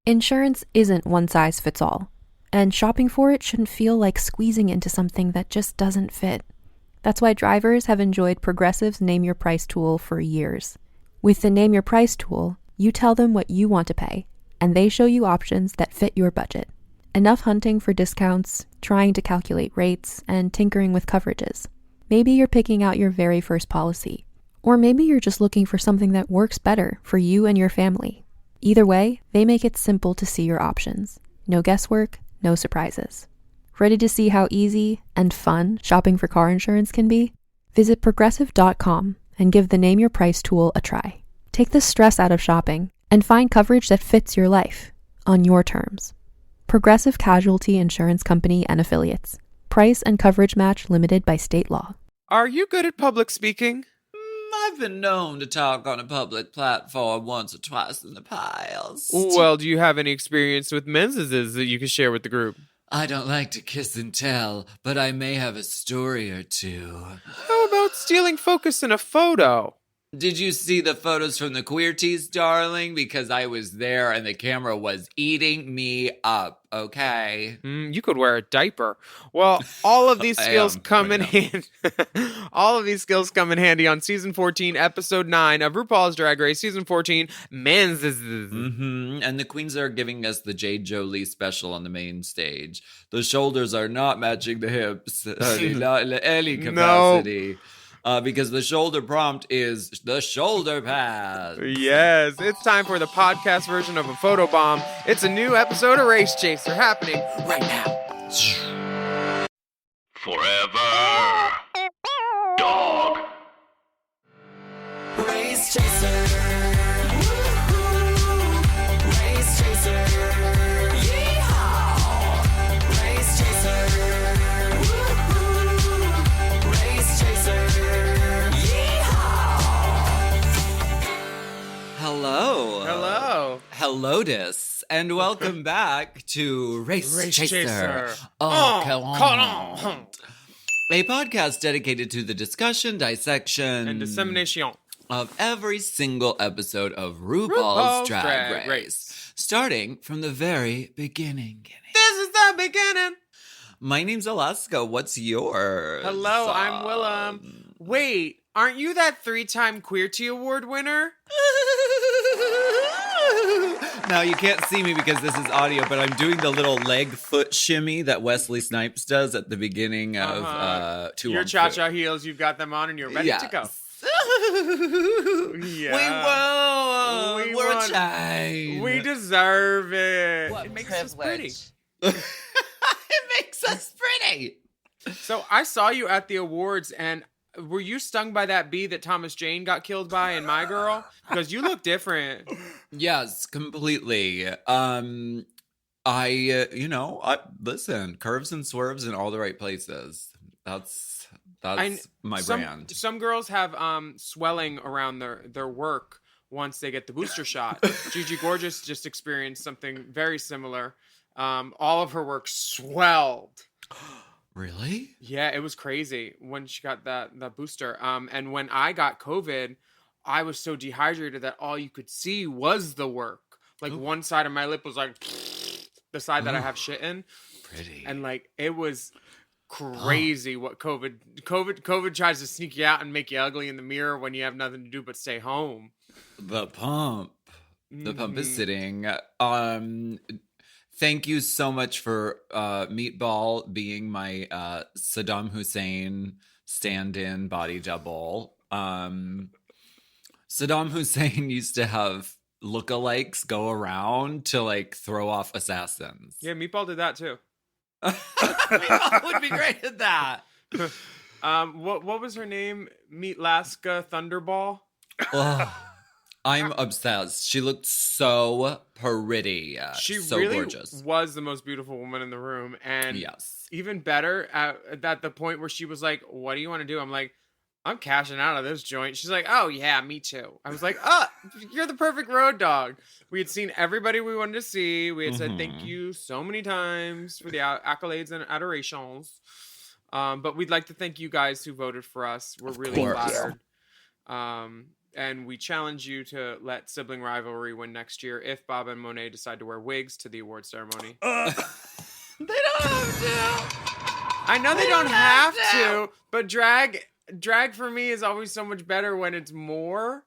Insurance isn't one size fits all, and shopping for it shouldn't feel like squeezing into something that just doesn't fit. That's why drivers have enjoyed Progressive's Name Your Price tool for years. With the Name Your Price tool, you tell them what you want to pay, and they show you options that fit your budget. Enough hunting for discounts, trying to calculate rates, and tinkering with coverages. Maybe you're picking out your very first policy, or maybe you're just looking for something that works better for you and your family. Either way, they make it simple to see your options. No guesswork, no surprises. Ready to see how easy and fun shopping for car insurance can be? Visit Progressive.com and give the Name Your Price tool a try. Take the stress out of shopping and find coverage that fits your life, on your terms. Progressive Casualty Insurance Company and Affiliates. Price and coverage match limited by state law. Are you good at public speaking? I've been known to talk on a public platform once or twice in the past. Well, do you have any experience with Menzeses that you can share with the group? I don't like to kiss and tell, but I may have a story or two. How about stealing focus in a photo? Did you see the photos from the queer teas, darling? Because I was there and the camera was eating me up, okay? You could wear a diaper. Well, all of these skills come in handy. All of these skills come in handy on season 14, episode 9 of RuPaul's Drag Race, season 14, Menzeses. And the queens are giving us the Jade Jolie special on the main stage. The shoulders are not matching the hips, honey, not in any capacity. No. Because the shoulder prompt is the shoulder pad. Yes, it's time for the podcast version of a photobomb. It's a new episode of Race Chaser happening right now. Forever. Dog. Race Chaser. Woo-hoo. Race Chaser. Yeehaw. Race Chaser. Woo-hoo. Race Chaser. Hello. Hello, and welcome back to Race Chaser. Come on. A podcast dedicated to the discussion, dissection, and dissemination of every single episode of RuPaul's Drag Race. Starting from the very beginning. This is the beginning. My name's Alaska. What's yours? Hello, I'm Willam. Wait, aren't you that 3-time Queer Tea Award winner? Now, you can't see me because this is audio, but I'm doing the little leg foot shimmy that Wesley Snipes does at the beginning of Two Your on cha-cha heels, you've got them on and you're ready to go. Yeah. We will. We're a time. We deserve it. What it makes privilege. us pretty. It makes us pretty. So I saw you at the awards, and were you stung by that bee that Thomas Jane got killed by in My Girl? Because you look different. Yes, completely. Listen, curves and swerves in all the right places. That's my brand. Some girls have swelling around their work once they get the booster shot. Gigi Gorgeous just experienced something very similar. All of her work swelled. Really? Yeah, it was crazy when she got that booster. And when I got COVID, I was so dehydrated that all you could see was the work. Like one side of my lip was like the side that I have shit in. Pretty. And like it was crazy what COVID tries to sneak you out and make you ugly in the mirror when you have nothing to do but stay home. The pump is sitting. Thank you so much for Meatball being my Saddam Hussein stand-in body double. Saddam Hussein used to have lookalikes go around to like throw off assassins. Yeah, Meatball did that too. Meatball would be great at that. What was her name? Alaska Thunderball? Oh, I'm obsessed. She looked so pretty. She so really gorgeous. Was the most beautiful woman in the room. And yes, even better at the point where she was like, what do you want to do? I'm like, I'm cashing out of this joint. She's like, oh yeah, me too. I was like, you're the perfect road dog. We had seen everybody we wanted to see. We had said thank you so many times for the accolades and adorations. But we'd like to thank you guys who voted for us. We're really flattered. and we challenge you to let sibling rivalry win next year if Bob and Monet decide to wear wigs to the award ceremony. They don't have to. I know they don't have to, but drag for me is always so much better when it's more.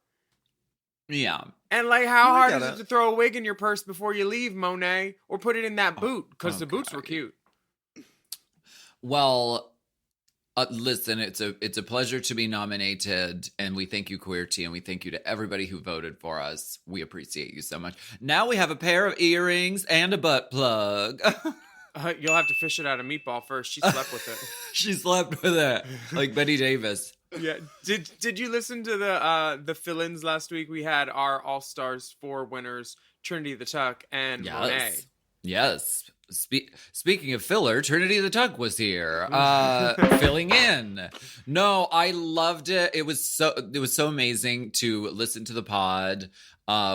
Yeah. And like, how hard get is it it. to throw a wig in your purse before you leave, Monet, or put it in that boot? Because the boots were okay. cute. Well, listen, it's a pleasure to be nominated, and we thank you, Queer Tea, and we thank you to everybody who voted for us. We appreciate you so much. Now we have a pair of earrings and a butt plug. You'll have to fish it out of Meatball first. She slept with it. She slept with it, like Betty Davis. Yeah. Did you listen to the fill-ins last week? We had our All Stars 4 winners, Trinity the Tuck and Monet. Yes. Speaking of filler, Trinity the Tuck was here, filling in. No, I loved it. It was so amazing to listen to the pod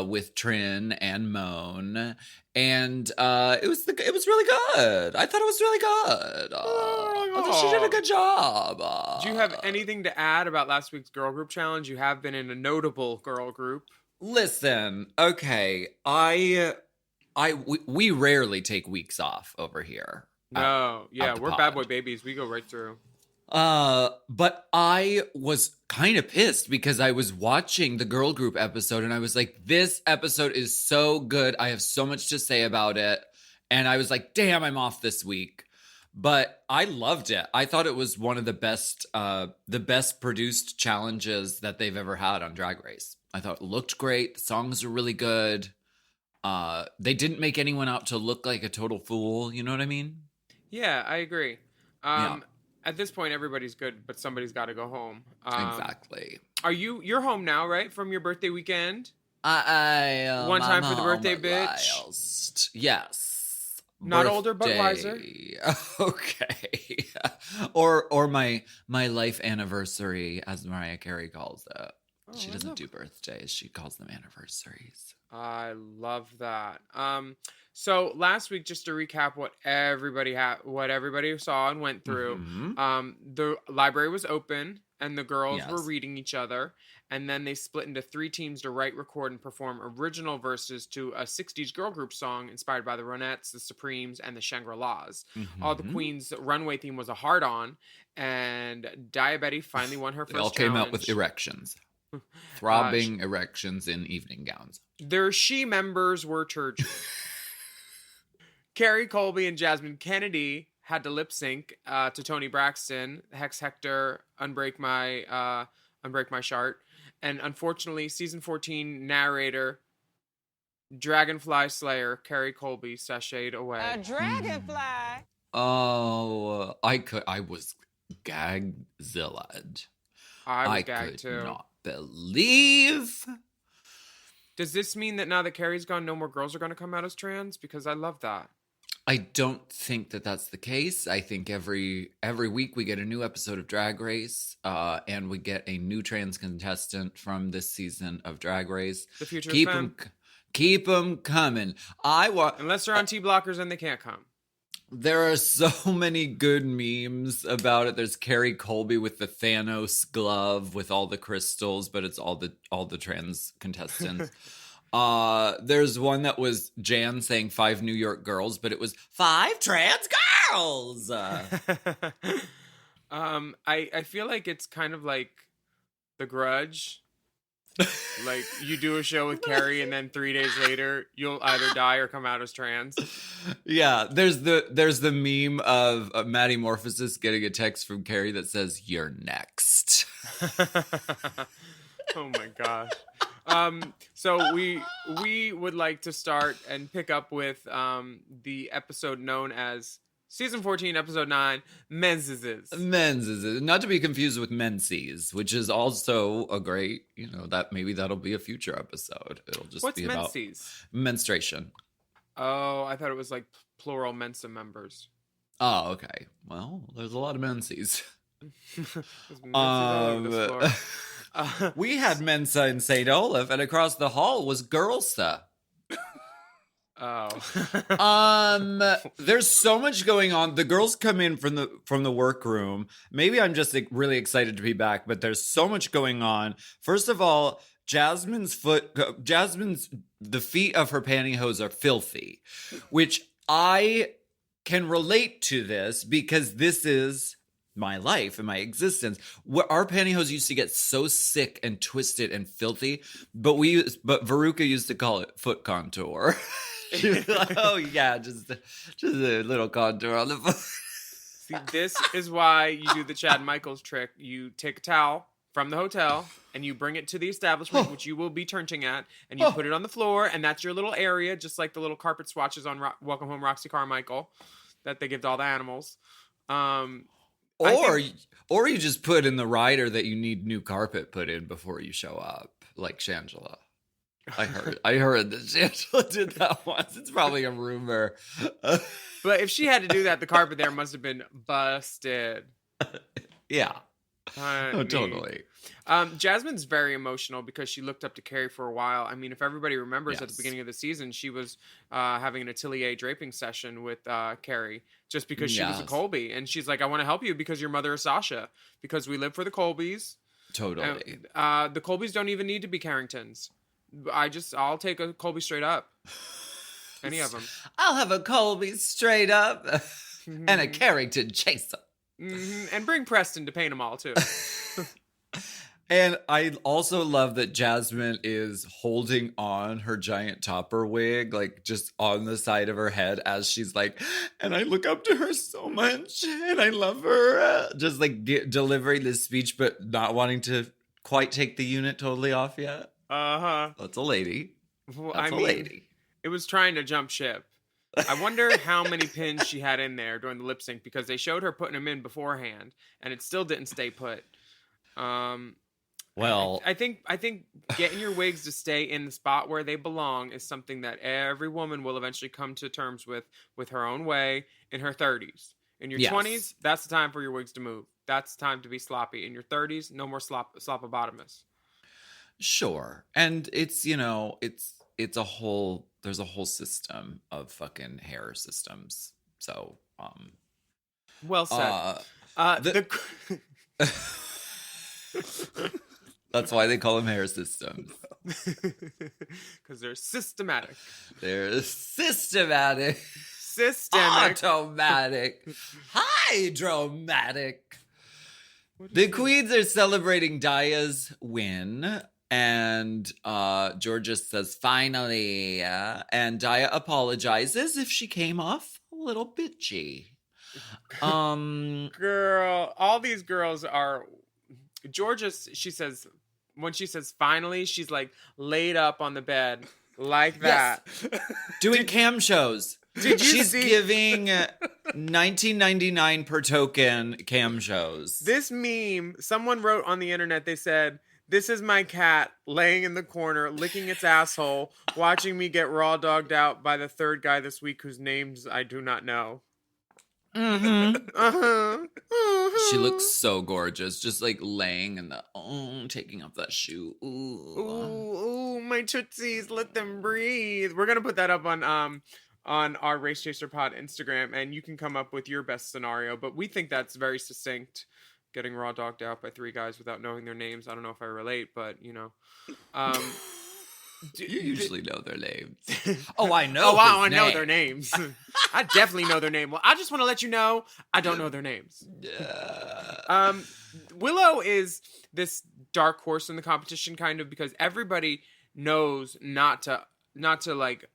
with Trin and Moan, and it was really good. I thought it was really good. I thought she did a good job. Do you have anything to add about last week's girl group challenge? You have been in a notable girl group. Listen, okay, we rarely take weeks off over here. No, yeah, the we're pod. bad boy babies. We go right through. But I was kind of pissed because I was watching the girl group episode and I was like, this episode is so good. I have so much to say about it. And I was like, damn, I'm off this week. But I loved it. I thought it was one of the best produced challenges that they've ever had on Drag Race. I thought it looked great. The songs were really good. They didn't make anyone out to look like a total fool. You know what I mean? Yeah, I agree. Yeah. At this point, everybody's good, but somebody's got to go home. Exactly. You're home now, right? From your birthday weekend? One time for the birthday bitch? Last. Yes. Not older, but Birthday. Okay. or my life anniversary, as Mariah Carey calls it. She doesn't do birthdays. She calls them anniversaries. I love that. So last week, just to recap what everybody saw and went through, the library was open and the girls were reading each other, and then they split into 3 teams to write, record, and perform original verses to a 60s girl group song inspired by the Ronettes, the Supremes, and the Shangri-Las. All the queens' runway theme was a hard-on, and Diabetes finally won her first They all challenge. came out with erections. Throbbing erections in evening gowns. Their she members were turgid. Carrie Colby and Jasmine Kennedy had to lip sync to Toni Braxton, Hex Hector, Unbreak My Shart, and unfortunately, season 14 narrator Dragonfly Slayer Carrie Colby sashayed away. A dragonfly. Oh, I was gagzillaed. I was I gagged could too. not believe. Does this mean that now that Carrie's gone, no more girls are going to come out as trans? Because I love that. I don't think that that's the case. I think every week we get a new episode of Drag Race, and we get a new trans contestant from this season of Drag Race. The future keep is them, femme. keep them coming. Unless they're on T-blockers and they can't come. There are so many good memes about it. There's Carrie Colby with the Thanos glove with all the crystals, but it's all the trans contestants. There's one that was Jan saying 5 New York girls, but it was 5 trans girls. I feel like it's kind of like The Grudge. Like you do a show with Carrie and then 3 days later you'll either die or come out as trans. Yeah, there's the meme of Maddie Morphosis getting a text from Carrie that says, "You're next." Oh my gosh. So we would like to start and pick up with the episode known as Season 14, Episode 9, Menzeses. Menzeses, not to be confused with Menses, which is also a great, that maybe that'll be a future episode. It'll just What's be about Menses? menstruation. Oh, I thought it was like plural Mensa members. Oh, okay. Well, there's a lot of Menses. There's Menses all over this floor. We had Mensa in St. Olaf, and across the hall was Girlsa. Oh. There's so much going on. The girls come in from the workroom. Maybe I'm just really excited to be back, but there's so much going on. First of all, Jasmine's the feet of her pantyhose are filthy, which I can relate to this because this is my life and my existence. Our pantyhose used to get so sick and twisted and filthy, but Veruca used to call it foot contour. She was like, oh yeah, just a little contour on the foot. See, this is why you do the Chad Michaels trick. You take a towel from the hotel and you bring it to the establishment, which you will be turnting at, and you put it on the floor, and that's your little area, just like the little carpet swatches on Welcome Home, Roxy Carmichael, that they give to all the animals. Or you just put in the rider that you need new carpet put in before you show up, like Shangela. I heard that Shangela did that once. It's probably a rumor. But if she had to do that, the carpet there must have been busted. Yeah. Honey. Oh, totally. Jasmine's very emotional because she looked up to Carrie for a while. I mean, if everybody remembers, at the Yes. beginning of the season, she was having an atelier draping session with Carrie just because she was a Yes. Colby. And she's like, I want to help you because your mother is Sasha, because we live for the Colbys. Totally. The Colbys don't even need to be Carringtons. I'll take a Colby straight up. Any of them. I'll have a Colby straight up and a Carrington chaser. And bring Preston to paint them all, too. And I also love that Jasmine is holding on her giant topper wig, like just on the side of her head as she's like, and I look up to her so much and I love her. Just like delivering this speech, but not wanting to quite take the unit totally off yet. Uh-huh. That's a lady. Well, That's a lady. It was trying to jump ship. I wonder how many pins she had in there during the lip sync, because they showed her putting them in beforehand, and it still didn't stay put. Well, I think getting your wigs to stay in the spot where they belong is something that every woman will eventually come to terms with her own way in her 30s. In your Yes. 20s, that's the time for your wigs to move. That's the time to be sloppy. In your 30s, no more slopobotomous. sure. And it's, it's a whole, there's a whole system of fucking hair systems. So, Well said. that's why they call them hair systems. Because they're systematic. They're systematic, Systemic. automatic, hydromatic. The queens are celebrating Daya's win, and Georgia says, finally. And Daya apologizes if she came off a little bitchy. Girl, all these girls are... Georgia, when she says finally, she's like laid up on the bed like that. Yes. Doing cam shows. Did you She's see... giving $19.99 per token cam shows. This meme, someone wrote on the internet, they said, this is my cat laying in the corner, licking its asshole, watching me get raw dogged out by the third guy this week whose names I do not know. She looks so gorgeous, just like laying in the taking off that shoe. Ooh, my tootsies, let them breathe. We're gonna put that up on our Race Chaser Pod Instagram, and you can come up with your best scenario. But we think that's very succinct. Getting raw dogged out by three guys without knowing their names. I don't know if I relate, but You usually know their names. Oh, I know. Oh, wow, I his know name. their names. I definitely know their name. Well, I just want to let you know I don't know their names. Willow is this dark horse in the competition, kind of, because everybody knows not to like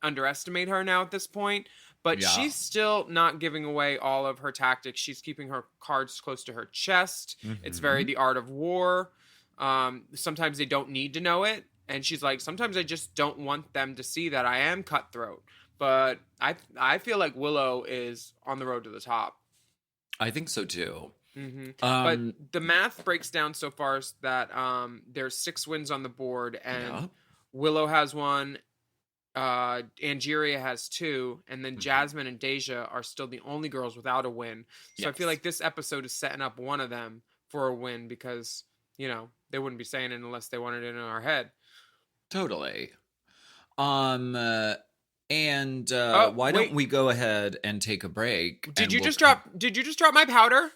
underestimate her now at this point. But Yeah. she's still not giving away all of her tactics. She's keeping her cards close to her chest. It's very the art of war. Sometimes they don't need to know it. And she's like, sometimes I just don't want them to see that I am cutthroat. But I feel like Willow is on the road to the top. I think so too. But the math breaks down so far that there's 6 wins on the board, and Willow has 1, Angeria has 2, and then Jasmine and Deja are still the only girls without a win. So I feel like this episode is setting up one of them for a win, because they wouldn't be saying it unless they wanted it in our head. Totally. Why wait. don't we go ahead and take a break? Did you just drop my powder?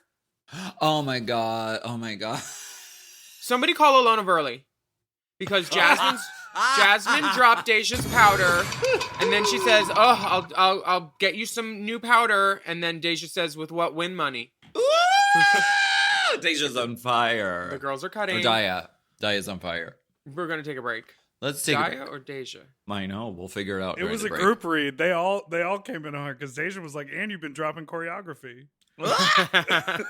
Oh my god. Somebody call Alona Verley. because Jasmine dropped Deja's powder, and then she says, "Oh, I'll get you some new powder," and then Deja says, "With what? Win money." Deja's on fire. The girls are cutting. Or Daya. Daya's on fire. We're gonna take a break. Let's take a Daya break. or Deja? I know. We'll figure it out. It during was the a break. group read. They all came in on her because Deja was like, "And you've been dropping choreography." Look out!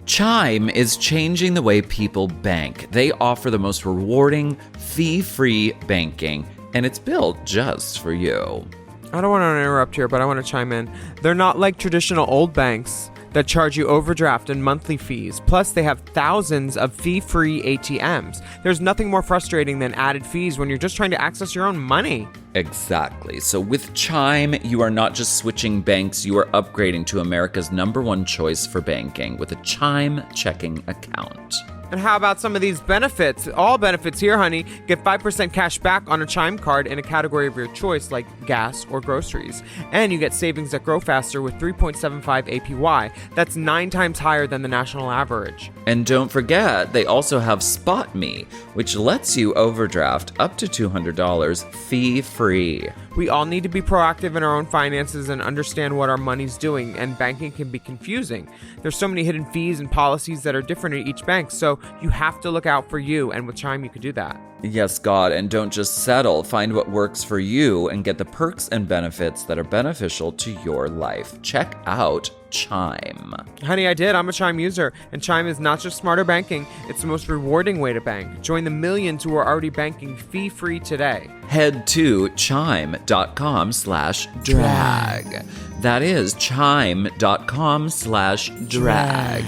Chime is changing the way people bank. They offer the most rewarding, fee-free banking, and it's built just for you. I don't want to interrupt here, but I want to chime in. They're not like traditional old banks that charge you overdraft and monthly fees. Plus, they have thousands of fee-free ATMs. There's nothing more frustrating than added fees when you're just trying to access your own money. Exactly. So with Chime, you are not just switching banks, you are upgrading to America's #1 choice for banking with a Chime checking account. And how about some of these benefits? All benefits here, honey. Get 5% cash back on a Chime card in a category of your choice, like gas or groceries. And you get savings that grow faster with 3.75 APY. That's 9 times higher than the national average. And don't forget, they also have Spot Me, which lets you overdraft up to $200 fee-free. We all need to be proactive in our own finances and understand what our money's doing, and banking can be confusing. There's so many hidden fees and policies that are different at each bank, so you have to look out for you, and with Chime you can do that. Yes, God, and don't just settle. Find what works for you and get the perks and benefits that are beneficial to your life. Check out Chime. Honey, I did. I'm a Chime user, and Chime is not just smarter banking, it's the most rewarding way to bank. Join the millions who are already banking fee-free today. Head to chime.com/drag. That is chime.com/drag.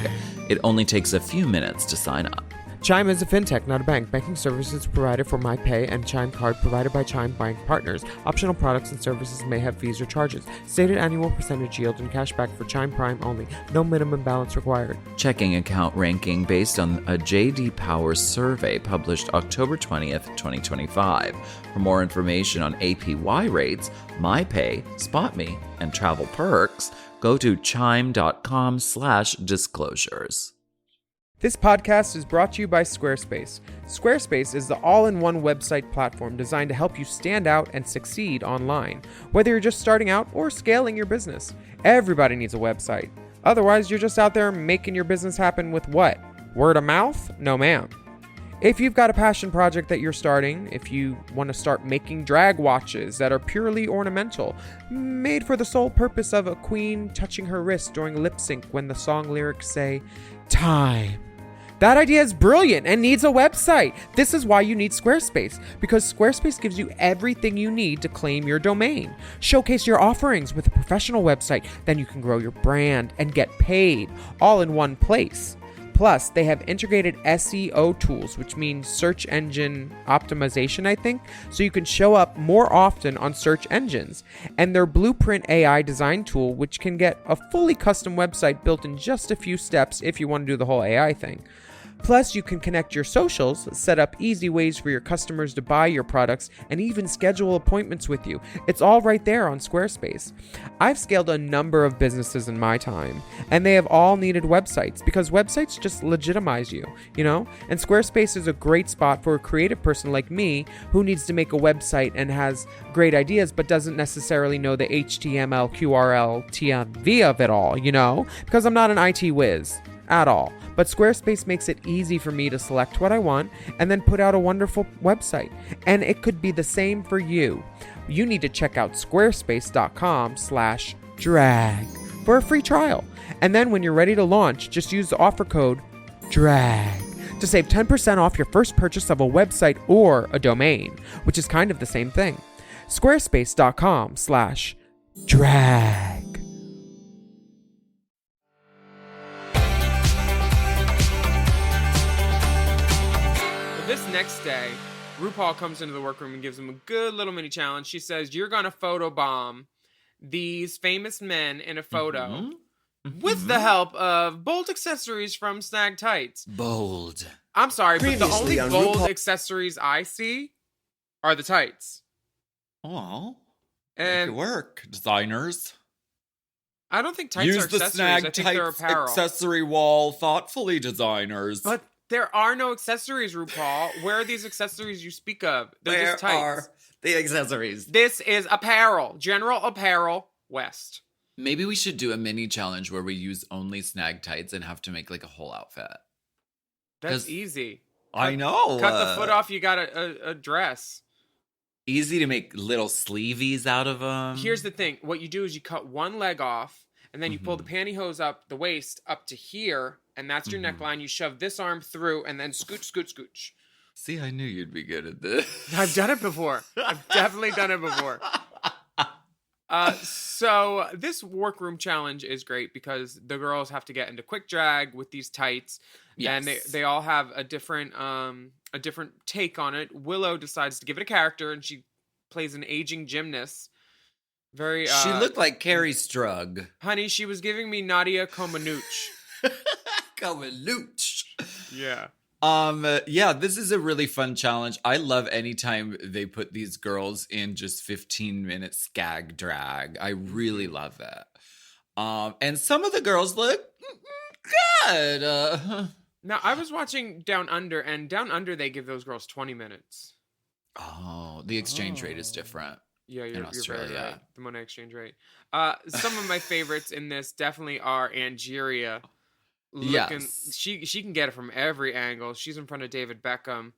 It only takes a few minutes to sign up. Chime is a fintech, not a bank. Banking services provided for MyPay and Chime Card provided by Chime Bank Partners. Optional products and services may have fees or charges. Stated annual percentage yield and cashback for Chime Prime only. No minimum balance required. Checking account ranking based on a J.D. Power survey published October 20th, 2025. For more information on APY rates, MyPay, SpotMe, and travel perks, go to chime.com/disclosures. This podcast is brought to you by Squarespace. Squarespace is the all-in-one website platform designed to help you stand out and succeed online. Whether you're just starting out or scaling your business, everybody needs a website. Otherwise, you're just out there making your business happen with what? Word of mouth? No, ma'am. If you've got a passion project that you're starting, if you want to start making drag watches that are purely ornamental, made for the sole purpose of a queen touching her wrist during lip sync when the song lyrics say, "Time." That idea is brilliant and needs a website. This is why you need Squarespace, because Squarespace gives you everything you need to claim your domain. Showcase your offerings with a professional website, then you can grow your brand and get paid all in one place. Plus, they have integrated SEO tools, which means search engine optimization, I think, so you can show up more often on search engines. And their Blueprint AI design tool, which can get a fully custom website built in just a few steps if you want to do the whole AI thing. Plus, you can connect your socials, set up easy ways for your customers to buy your products, and even schedule appointments with you. It's all right there on Squarespace. I've scaled a number of businesses in my time, and they have all needed websites because websites just legitimize you, you know? And Squarespace is a great spot for a creative person like me who needs to make a website and has great ideas but doesn't necessarily know the HTML, QRL, TMV of it all, you know? Because I'm not an IT whiz at all. But Squarespace makes it easy for me to select what I want and then put out a wonderful website. And it could be the same for you. You need to check out squarespace.com/drag for a free trial. And then when you're ready to launch, just use the offer code DRAG to save 10% off your first purchase of a website or a domain, which is kind of the same thing. Squarespace.com/drag. This next day, RuPaul comes into the workroom and gives him a good little mini challenge. She says, "You're going to photobomb these famous men in a photo with the help of bold accessories from Snag Tights." Bold. I'm sorry, but the Previously only on bold RuPaul- accessories I see are the tights. Oh, make And it work, designers. I don't think tights Use are the accessories. snag I think they're tights apparel. accessory wall thoughtfully, designers. But there are no accessories, RuPaul. Where are these accessories you speak of? They're just tights. the accessories? This is apparel. General apparel, West. Maybe we should do a mini challenge where we use only snag tights and have to make like a whole outfit. That's 'Cause- easy. I know. Cut the foot off, you got a dress. Easy to make little sleeveys out of them. Here's the thing. What you do is you cut one leg off, and then you pull the pantyhose up the waist up to here, and that's your neckline. You shove this arm through, and then scooch, scooch, scooch. See, I knew you'd be good at this. I've done it before. I've definitely done it before. So this workroom challenge is great because the girls have to get into quick drag with these tights, and they all have a different take on it. Willow decides to give it a character, and she plays an aging gymnast. Very. She looked like Carrie Strug. Honey, she was giving me Nadia Comaneci. Comaneci. Yeah. Yeah, this is a really fun challenge. I love anytime they put these girls in just 15-minute skag drag. I really love it. And some of the girls look good. Now, I was watching Down Under, and Down Under, they give those girls 20 minutes. Oh, the exchange rate is different. Yeah, you're very Australia. right. The Monet exchange rate. Some of my favorites in this definitely are Angeria. Yes. She can get it from every angle. She's in front of David Beckham.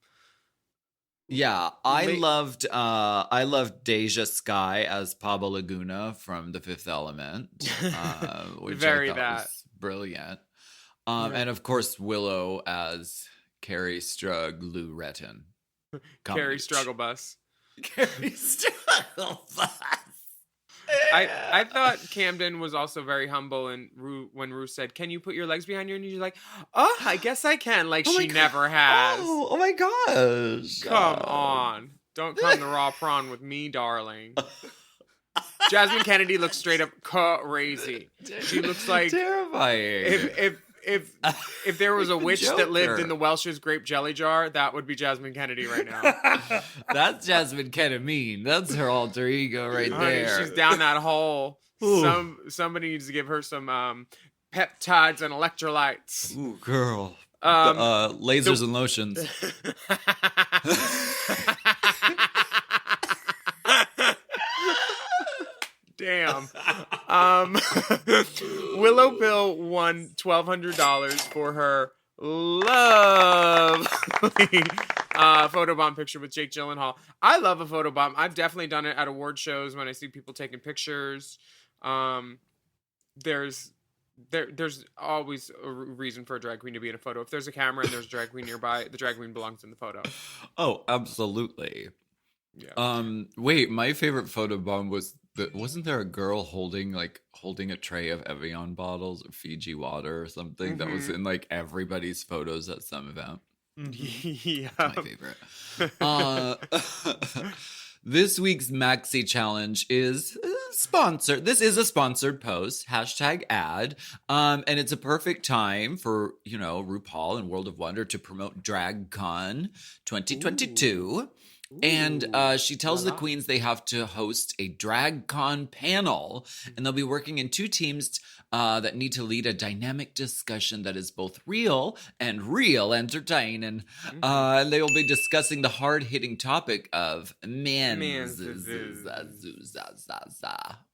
Yeah, I loved Deja Sky as Pablo Laguna from The Fifth Element, which Very I thought that. was brilliant. And of course Willow as Carrie Strug Lou Retton. Carrie Struggle Bus. Carrie Struggle Bus. I thought Camden was also very humble, and when Rue said, "Can you put your legs behind you?" and you're like, "Oh, I guess I can." Like she never has. Oh my gosh! Come on, don't come to raw prawn with me, darling. Jasmine Kennedy looks straight up crazy. She looks like terrifying. If there was a witch that lived Joker. in the Welsh's grape jelly jar, that would be Jasmine Kennedy right now. That's Jasmine Ketamine. That's her alter ego right Honey, there. she's down that hole. Somebody needs to give her some peptides and electrolytes. Ooh, girl. the- Lasers and lotions. Damn. Willow Pill won $1,200 for her lovely photobomb picture with Jake Gyllenhaal. I love a photobomb. I've definitely done it at award shows when I see people taking pictures. There's always a reason for a drag queen to be in a photo. If there's a camera and there's a drag queen nearby, the drag queen belongs in the photo. Oh, absolutely. Yeah. Wait, my favorite photobomb was wasn't there a girl holding a tray of Evian bottles or Fiji water or something that was in like everybody's photos at some event? Yeah. That's my favorite. This week's Maxi Challenge is sponsored. This is a sponsored post, #ad. And it's a perfect time for, RuPaul and World of Wonder to promote DragCon 2022. And she tells the queens they have to host a DragCon panel, and they'll be working in two teams that need to lead a dynamic discussion that is both real and real entertaining. And they will be discussing the hard-hitting topic of Menzeses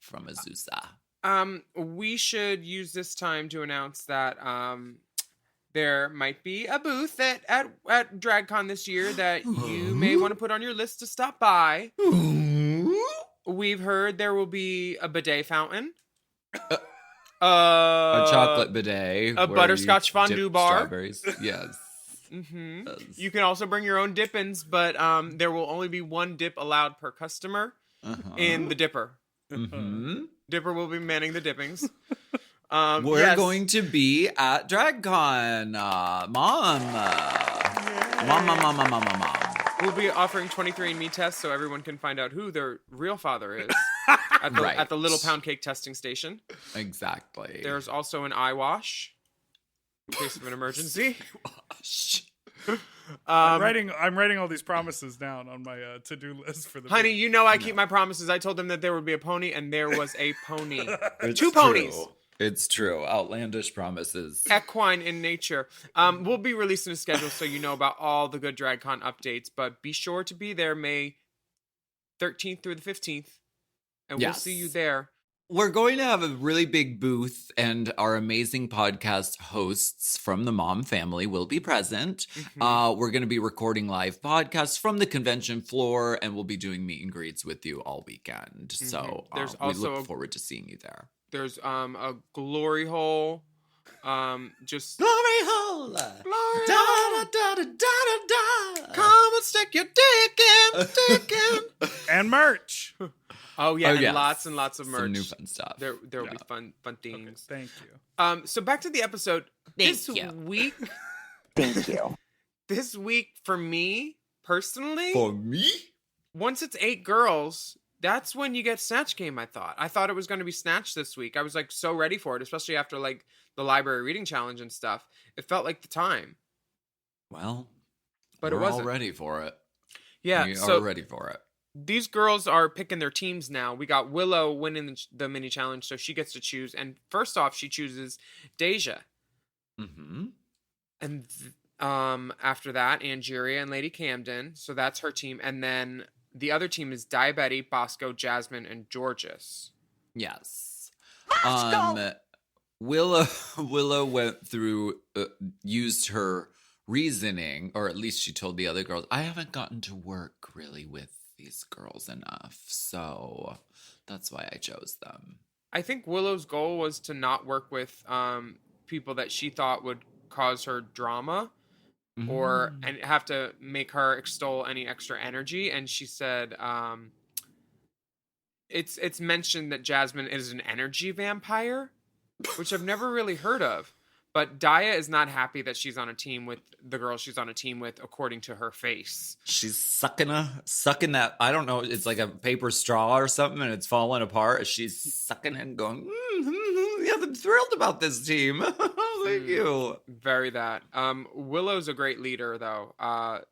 from Azusa. We should use this time to announce that there might be a booth at DragCon this year that you may want to put on your list to stop by. We've heard there will be a bidet fountain. A chocolate bidet. A where butterscotch you fondue dip bar. Strawberries. Yes. Yes. You can also bring your own dippins, but there will only be one dip allowed per customer in the dipper. Dipper will be manning the dippings. We're going to be at DragCon. Mom. We'll be offering 23andMe tests so everyone can find out who their real father is at the Little Pound Cake testing station. Exactly. There's also an eye wash in case of an emergency. I'm writing all these promises down on my to-do list for the Honey, week. you know I keep my promises. I told them that there would be a pony, and there was a pony. It's 2 ponies. true. It's true. Outlandish promises. Equine in nature. We'll be releasing a schedule so you know about all the good DragCon updates, but be sure to be there May 13th through the 15th, and we'll see you there. We're going to have a really big booth, and our amazing podcast hosts from the Mom family will be present. We're going to be recording live podcasts from the convention floor, and we'll be doing meet and greets with you all weekend. So There's we also look forward to seeing you there. There's a glory hole. Just Glory hole! glory Da, hole. da, da, da, da, da. Come and stick your dick in. And merch. Oh yeah, and yes. lots and lots of merch. Some new fun stuff. There will be fun things. Thank you. So back to the episode. This week. Thank you. This week for me personally, For me? once it's 8 girls, that's when you get Snatch Game. I thought it was going to be Snatch this week. I was like so ready for it, especially after like the library reading challenge and stuff. It felt like the time, Well, but we're it wasn't. all ready for it. Yeah, We so are ready for it. these girls are picking their teams now. We got Willow winning the mini challenge, so she gets to choose. And first off, she chooses Deja. Mm-hmm. And after that, Angeria and Lady Camden. So that's her team. And then the other team is Diabetti, Bosco, Jasmine, and Georges. Yes. Willow went through, used her reasoning, or at least she told the other girls, I haven't gotten to work really with these girls enough, so that's why I chose them. I think Willow's goal was to not work with people that she thought would cause her drama or and have to make her extol any extra energy. And she said it's mentioned that Jasmine is an energy vampire, which I've never really heard of. But Daya is not happy that she's on a team with the girl she's on a team with, according to her face. She's sucking that, I don't know, it's like a paper straw or something and it's falling apart. She's sucking it and going, yeah, I'm thrilled about this team. Thank you. Very that. Willow's a great leader, though.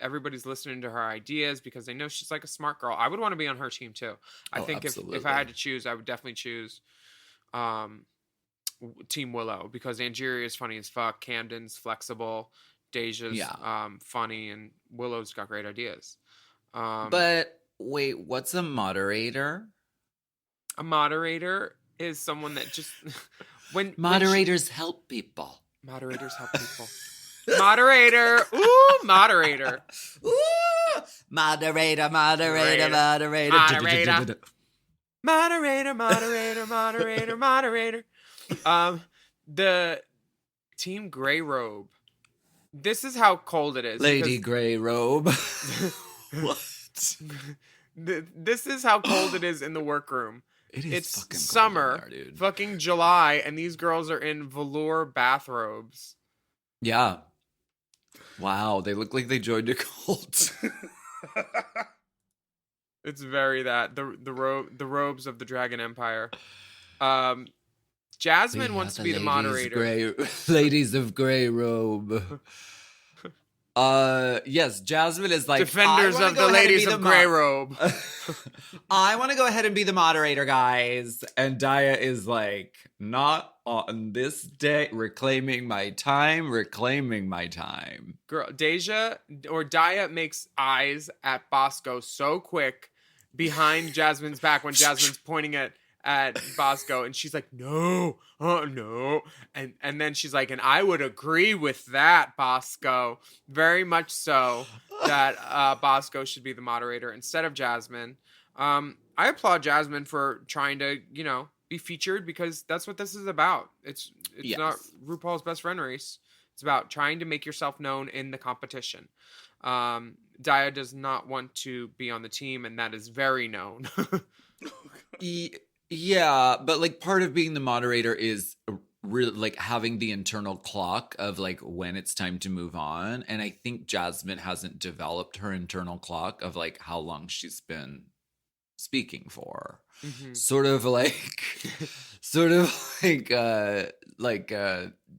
Everybody's listening to her ideas because they know she's like a smart girl. I would want to be on her team, too. I think if I had to choose, I would definitely choose Team Willow, because Angeria is funny as fuck, Camden's flexible, Deja's funny, and Willow's got great ideas. But wait, what's a moderator? A moderator is someone that just Moderators help people. Moderators help people. Moderator, ooh, moderator, Ooh, moderator. Moderator. Moderator. The Team Grey Robe. This is how cold it is. Lady Grey Robe. What? This is how cold it is in the workroom. It's fucking summer, cold in there, dude. fucking July, and these girls are in velour bathrobes. Yeah. Wow, they look like they joined a cult. It's very that the robes of the Dragon Empire. Jasmine wants to be the moderator. Ladies of Grey Robe. Yes, Jasmine is like Defenders of the Ladies of Grey Robe. I want to go ahead and be the moderator, guys. And Daya is like, not on this day. Reclaiming my time. Girl, Deja or Daya makes eyes at Bosco so quick behind Jasmine's back when Jasmine's pointing at Bosco, and she's like, no, no. And then she's like, and I would agree with that, Bosco. Very much so that Bosco should be the moderator instead of Jasmine. I applaud Jasmine for trying to, be featured, because that's what this is about. It's not RuPaul's Best Friend race. It's about trying to make yourself known in the competition. Daya does not want to be on the team, and that is very known. Yeah, but like part of being the moderator is really like having the internal clock of like when it's time to move on. And I think Jasmine hasn't developed her internal clock of like how long she's been speaking for. Mhm. Sort of like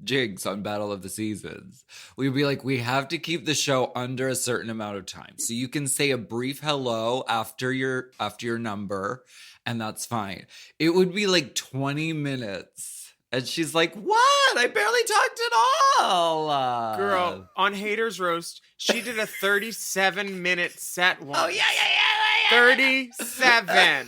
Jigs on Battle of the Seasons. We'd be like, we have to keep the show under a certain amount of time. So you can say a brief hello after your number, and that's fine. It would be like 20 minutes. And she's like, what? I barely talked at all. Girl, on Haters Roast, she did a 37-minute set once. Oh, yeah. 37.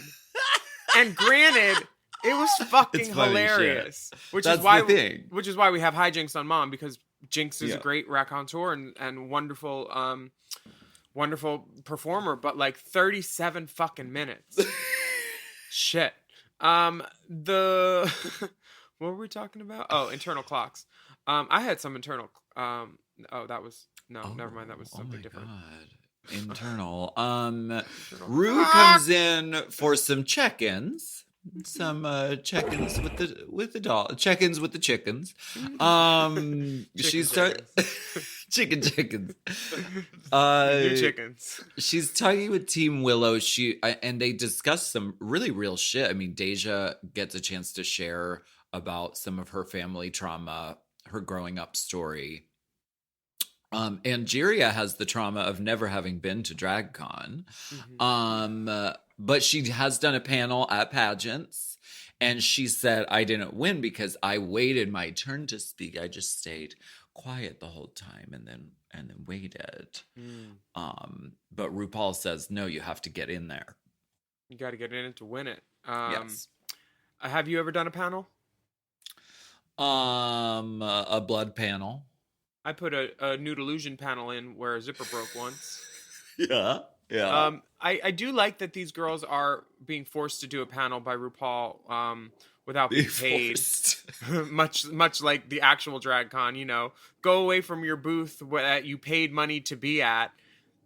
And granted, it was fucking It's funny hilarious. That's the thing. Which is why we have Hijinks on Mom, because Jinx is Yeah. a great raconteur and wonderful wonderful performer, but like 37 fucking minutes. Shit. The what were we talking about? Oh, internal clocks. I had some internal never mind, that was something different. God. Internal. Rue comes in for some check-ins. Some check-ins with the doll. Check-ins with the chickens. She starts chickens. New chickens. She's talking with Team Willow. And they discuss some really real shit. I mean, Deja gets a chance to share about some of her family trauma, her growing up story. And Jiria has the trauma of never having been to DragCon. But she has done a panel at pageants, and she said, I didn't win because I waited my turn to speak. I just stayed quiet the whole time and then waited. But RuPaul says, no, you have to get in there. You got to get in it to win it. Yes. Have you ever done a panel? A blood panel. I put a nude illusion panel in where a zipper broke once. Yeah. I do like that these girls are being forced to do a panel by RuPaul without being paid. much like the actual DragCon, you know. Go away from your booth that you paid money to be at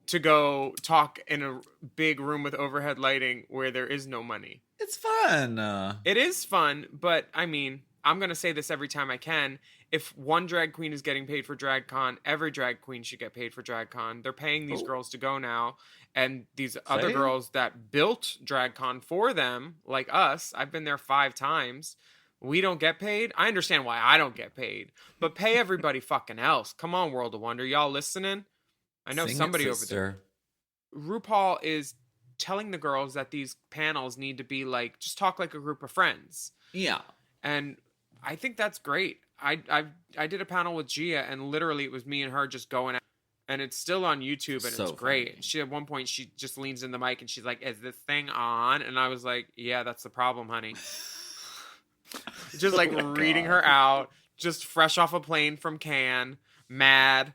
to go talk in a big room with overhead lighting where there is no money. It's fun. It is fun, but I mean, I'm going to say this every time I can. If one drag queen is getting paid for DragCon, every drag queen should get paid for DragCon. They're paying these girls to go now. And these other girls that built DragCon for them, like us, I've been there 5 times. We don't get paid. I understand why I don't get paid. But pay everybody fucking else. Come on, World of Wonder. Y'all listening? I know Sing somebody it, over there. sister. RuPaul is telling the girls that these panels need to be like, just talk like a group of friends. Yeah. And I think that's great. I did a panel with Gia, and literally it was me and her just going out, and it's still on YouTube, and So it's great. funny. She at one point she just leans in the mic and she's like, "Is this thing on?" And I was like, "Yeah, that's the problem, honey." Just like Oh my reading God. her out, just fresh off a plane from Cannes, mad.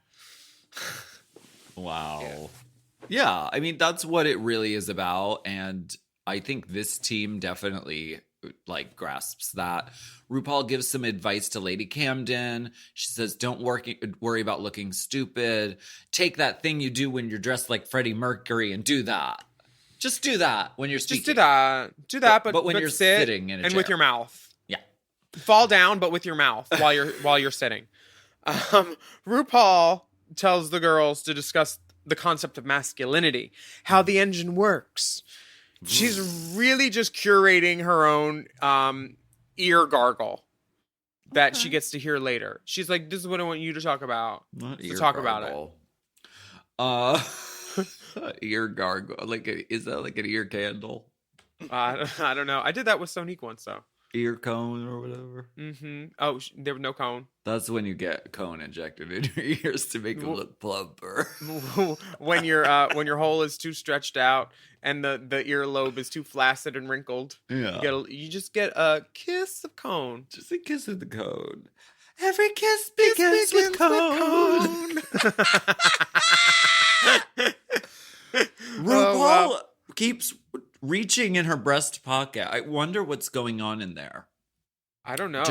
Wow. Yeah, I mean, that's what it really is about. And I think this team definitely like grasps that. RuPaul gives some advice to Lady Camden. She says, don't worry about looking stupid. Take that thing you do when you're dressed like Freddie Mercury and do that. Just do that when you're speaking. Just do that. Do that, but when you're sit sitting in a and chair. with your mouth. Yeah. Fall down, but with your mouth while you're sitting. RuPaul tells the girls to discuss the concept of masculinity, how the engine works. She's really just curating her own ear gargle that she gets to hear later. She's like, "This is what I want you to talk about." Not So ear talk gargle. Ear gargle. Is that like an ear candle? I don't know. I did that with Sonique once, though. Ear cone or whatever? Mm-hmm. Oh, there was no cone. That's when you get cone injected in your ears to make them look plumper. when your hole is too stretched out and the earlobe is too flaccid and wrinkled. Yeah. You just get a kiss of cone. Just a kiss of the cone. Every kiss begins with cone. RuPaul keeps reaching in her breast pocket. I wonder what's going on in there. I don't know.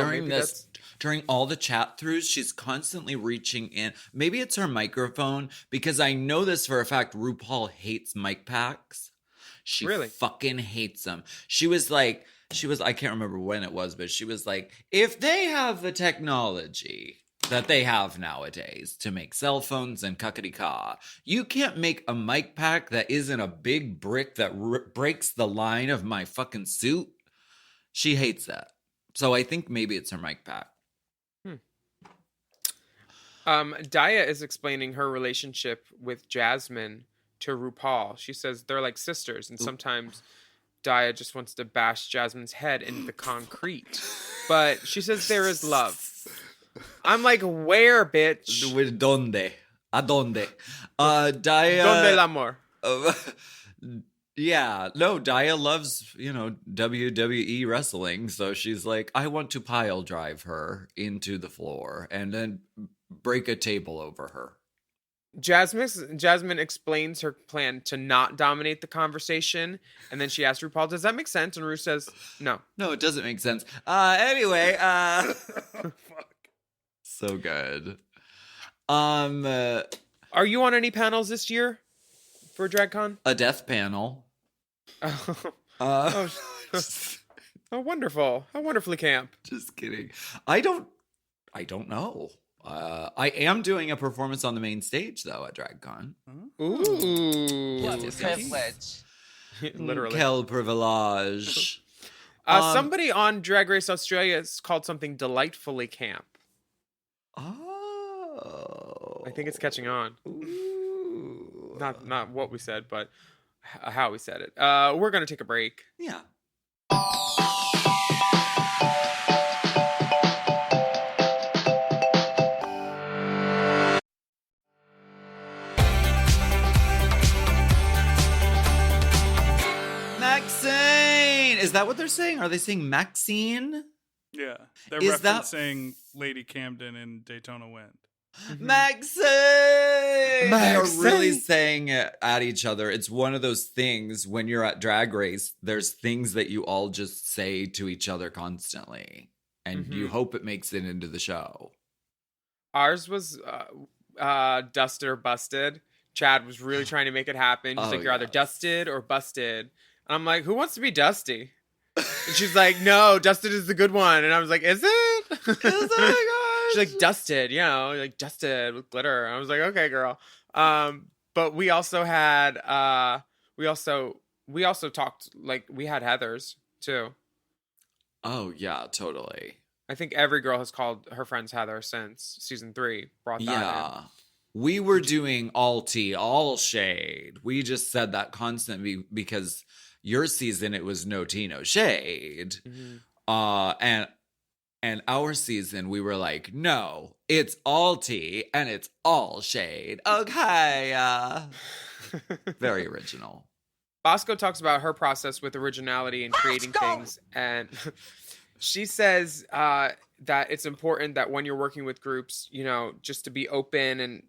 During all the chat throughs, she's constantly reaching in. Maybe it's her microphone, because I know this for a fact. RuPaul hates mic packs. She Really? fucking hates them. She was, I can't remember when it was, but she was like, if they have the technology that they have nowadays to make cell phones and cuckity-ca. You can't make a mic pack that isn't a big brick that breaks the line of my fucking suit. She hates that. So I think maybe it's her mic pack. Daya is explaining her relationship with Jasmine to RuPaul. She says they're like sisters, and sometimes Daya just wants to bash Jasmine's head into the concrete. But she says there is love. I'm like, where, bitch? With donde? A donde? Daya... Donde el amor? Yeah, no, Daya loves, WWE wrestling, so she's like, I want to pile drive her into the floor and then break a table over her. Jasmine explains her plan to not dominate the conversation, and then she asks RuPaul, does that make sense? And Ru says, no. No, it doesn't make sense. Anyway, Fuck. so good. Are you on any panels this year for DragCon? A death panel. Oh, wonderful. How wonderfully camp. Just kidding. I don't know. I am doing a performance on the main stage, though, at DragCon. Ooh. Yes. Privilege. Literally. Quel privilege. Somebody on Drag Race Australia is called something delightfully camp. Oh. I think it's catching on. Ooh. Not what we said, but how we said it. We're going to take a break. Yeah. Maxine! Is that what they're saying? Are they saying Maxine? Yeah. They're Is that- referencing Lady Camden in Daytona Wind. Maxine! They're Maxine! really saying it at each other. It's one of those things when you're at Drag Race, there's things that you all just say to each other constantly. And you hope it makes it into the show. Ours was dusted or busted. Chad was really trying to make it happen. He's Oh, like, you're either yes. dusted or busted. And I'm like, who wants to be dusty? And she's like, no, dusted is the good one. And I was like, is it? She's like, dusted, like dusted with glitter. I was like, okay, girl. But we also had, we also talked, like, we had Heathers too. Oh, yeah, totally. I think every girl has called her friends Heather since season 3 brought that in. Yeah. We were doing all tea, all shade. We just said that constantly because your season, it was no tea, no shade. Mm-hmm. And our season, we were like, no, it's all tea and it's all shade. Okay. Very original. Bosco talks about her process with originality and creating things. And she says that it's important that when you're working with groups, just to be open and,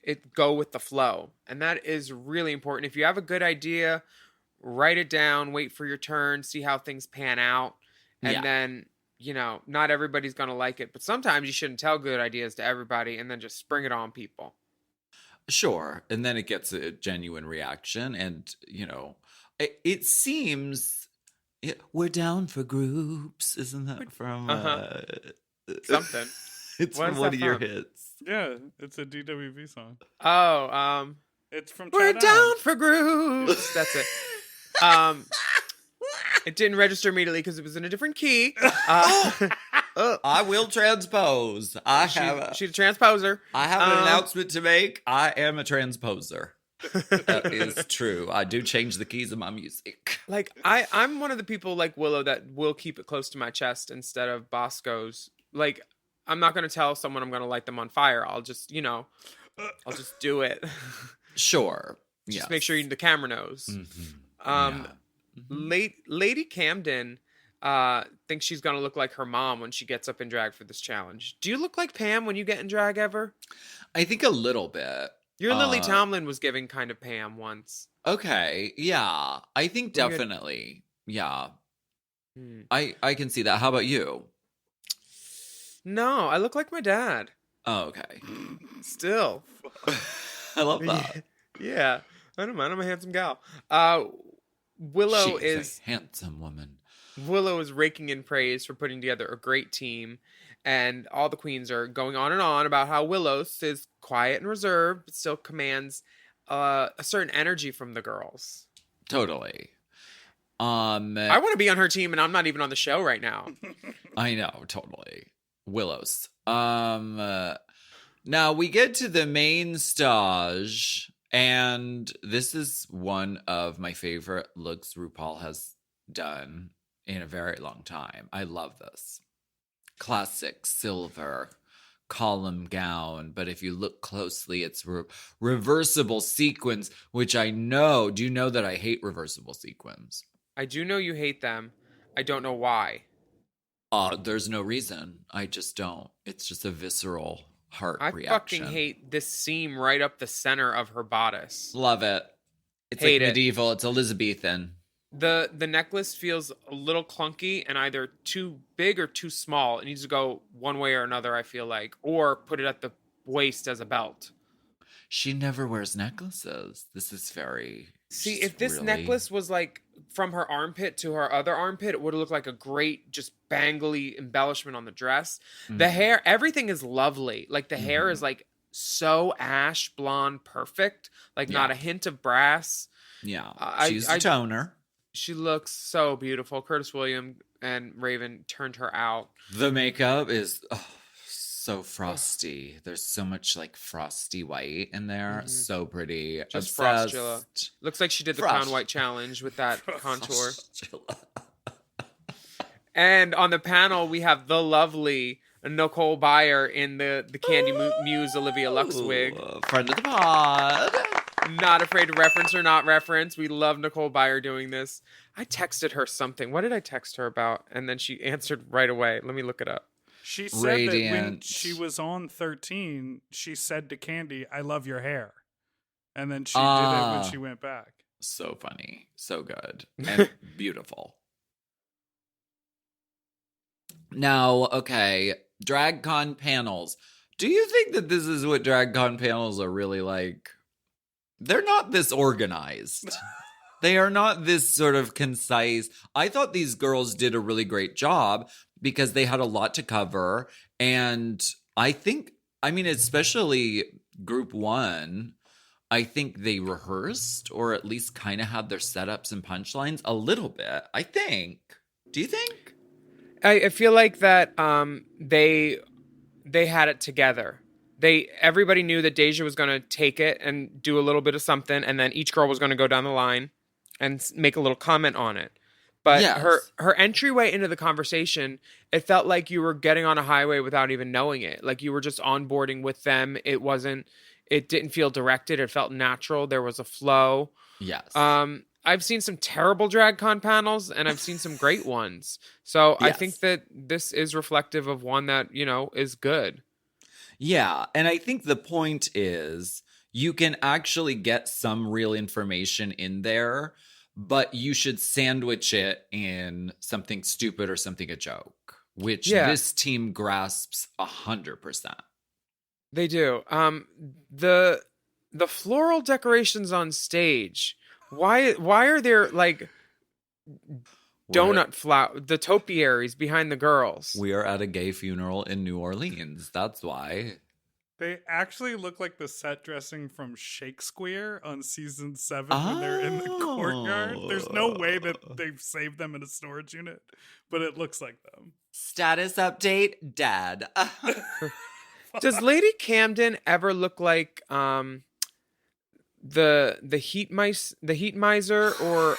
it go with the flow. And that is really important. If you have a good idea, write it down, wait for your turn, see how things pan out. And then, not everybody's going to like it. But sometimes you shouldn't tell good ideas to everybody and then just spring it on people. Sure. And then it gets a genuine reaction. And, it seems we're down for groups. Isn't that from Something. It's What from is one that of your from? hits. Yeah, it's a DWV song. Oh, It's from we're Chad down Allen. for groups. That's it. It didn't register immediately because it was in a different key. I will transpose. She's a transposer. I have an announcement to make. I am a transposer. That is true. I do change the keys of my music. Like I'm one of the people like Willow that will keep it close to my chest instead of Bosco's. Like I'm not going to tell someone I'm going to light them on fire. I'll just, I'll just do it. Sure. Just make sure the camera knows. Lady Camden thinks she's going to look like her mom when she gets up in drag for this challenge. Do you look like Pam when you get in drag ever? I think a little bit. Your Lily Tomlin was giving kind of Pam once. Okay. Yeah. I think definitely. Yeah. I can see that. How about you? No, I look like my dad. Oh, okay. Still. I love that. Yeah. I don't mind. I'm a handsome gal. Willow She's is a handsome woman. Willow is raking in praise for putting together a great team. And all the queens are going on and on about how Willows is quiet and reserved, but still commands a certain energy from the girls. Totally. I want to be on her team, and I'm not even on the show right now. I know, totally. Willows. Now we get to the main stage, and this is one of my favorite looks RuPaul has done in a very long time. I love this. Classic silver column gown, but if you look closely, it's reversible sequins, which I know. Do you know that I hate reversible sequins? I do know you hate them. I don't know why. There's no reason. I just don't. It's just a visceral heart I reaction. fucking hate this seam right up the center of her bodice. Love it. It's Hate like it. medieval. It's Elizabethan. The necklace feels a little clunky and either too big or too small. It needs to go one way or another, I feel like. Or put it at the waist as a belt. She never wears necklaces. This is very... See, she's if this really- necklace was like from her armpit to her other armpit, it would have looked like a great, just bangly embellishment on the dress. The Mhm. hair, everything is lovely. Like the hair Mhm. is like so ash blonde perfect. Like not Yeah. a hint of brass. Yeah. I- She's I- a toner. She looks so beautiful. Curtis William and Raven turned her out. The makeup is so frosty. There's so much like frosty white in there. Mhm. So pretty. Just Obsessed. Frostula. Looks like she did the Frost. Crown White Challenge with that contour. Frostula. And on the panel, we have the lovely Nicole Byer in the Candy Muse Olivia Lux wig. Ooh, friend of the pod. Not afraid to reference or not reference. We love Nicole Byer doing this. I texted her something. What did I text her about? And then she answered right away. Let me look it up. She said that when Radiant. she was on 13, she said to Candy, "I love your hair," and then she did it Ah. when she went back. So funny. So good. And beautiful. Now, okay, DragCon panels. Do you think that this is what DragCon panels are really like? They're not this organized. They are not this sort of concise. I thought these girls did a really great job because they had a lot to cover. And I think, I mean, especially group one, I think they rehearsed or at least kind of had their setups and punchlines a little bit, I think. Do you think? I feel like that they had it together. Everybody knew that Deja was going to take it and do a little bit of something, and then each girl was going to go down the line and make a little comment on it. But Yes. her entryway into the conversation, it felt like you were getting on a highway without even knowing it. Like you were just onboarding with them. It didn't feel directed. It felt natural. There was a flow. Yes. I've seen some terrible DragCon panels and I've seen some great ones. So I Yes. think that this is reflective of one that, is good. Yeah, and I think the point is you can actually get some real information in there, but you should sandwich it in something stupid or something a joke, which Yeah. this team grasps 100%. They do. The floral decorations on stage. Why are there like donut flower, the topiaries behind the girls? We are at a gay funeral in New Orleans. That's why. They actually look like the set dressing from Shakespeare on season 7 when they're in the courtyard. There's no way that they've saved them in a storage unit, but it looks like them. Status update, dad. Does Lady Camden ever look like the heat miser or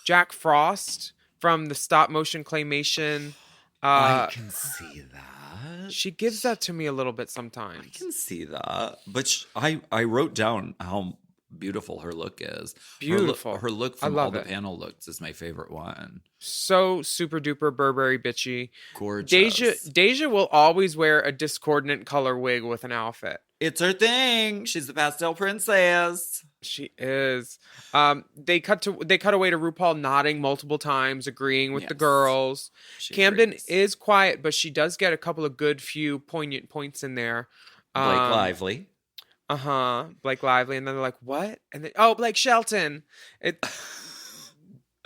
Jack Frost from the stop motion claymation? I can see that. She gives that to me a little bit I sometimes. can see that. But I wrote down how beautiful her look is. Beautiful. Her look I from love all the it. panel looks is my favorite one. So super duper Burberry bitchy. Gorgeous. Deja will always wear a discordant color wig with an outfit. It's her thing. She's the pastel princess. She is. They cut away to RuPaul nodding multiple times, agreeing with the Yes. girls. She Camden agrees. is quiet, but she does get a couple of good few poignant points in there. Blake Lively. Blake Lively, and then they're like, "What?" And then, "Oh, Blake Shelton."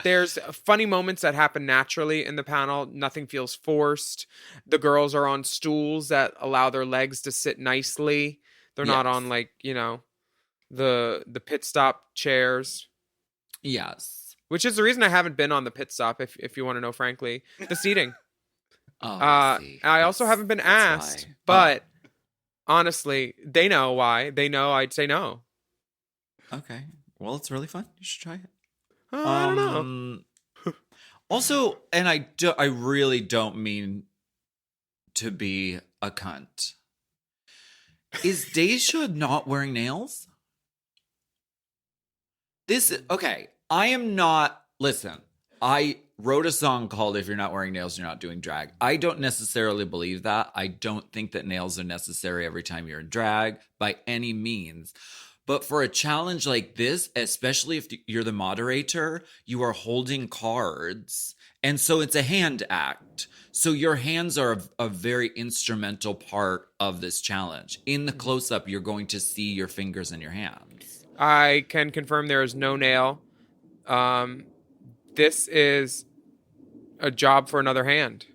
There's funny moments that happen naturally in the panel. Nothing feels forced. The girls are on stools that allow their legs to sit nicely. They're not on like, the pit stop chairs. Yes. Which is the reason I haven't been on the pit stop, if you want to know, frankly. The seating. Oh, I see. I also haven't been That's asked, why. but honestly, they know why. They know I'd say no. Okay. Well, it's really fun. You should try it. I don't know. Also, and I really don't mean to be a cunt. Is Deja not wearing nails? Okay, I am not, listen, I wrote a song called If You're Not Wearing Nails, You're Not Doing Drag. I don't necessarily believe that. I don't think that nails are necessary every time you're in drag by any means. But for a challenge like this, especially if you're the moderator, you are holding cards. And so it's a hand act. So your hands are a very instrumental part of this challenge. In the close-up, you're going to see your fingers and your hands. I can confirm there is no nail. This is a job for another hand.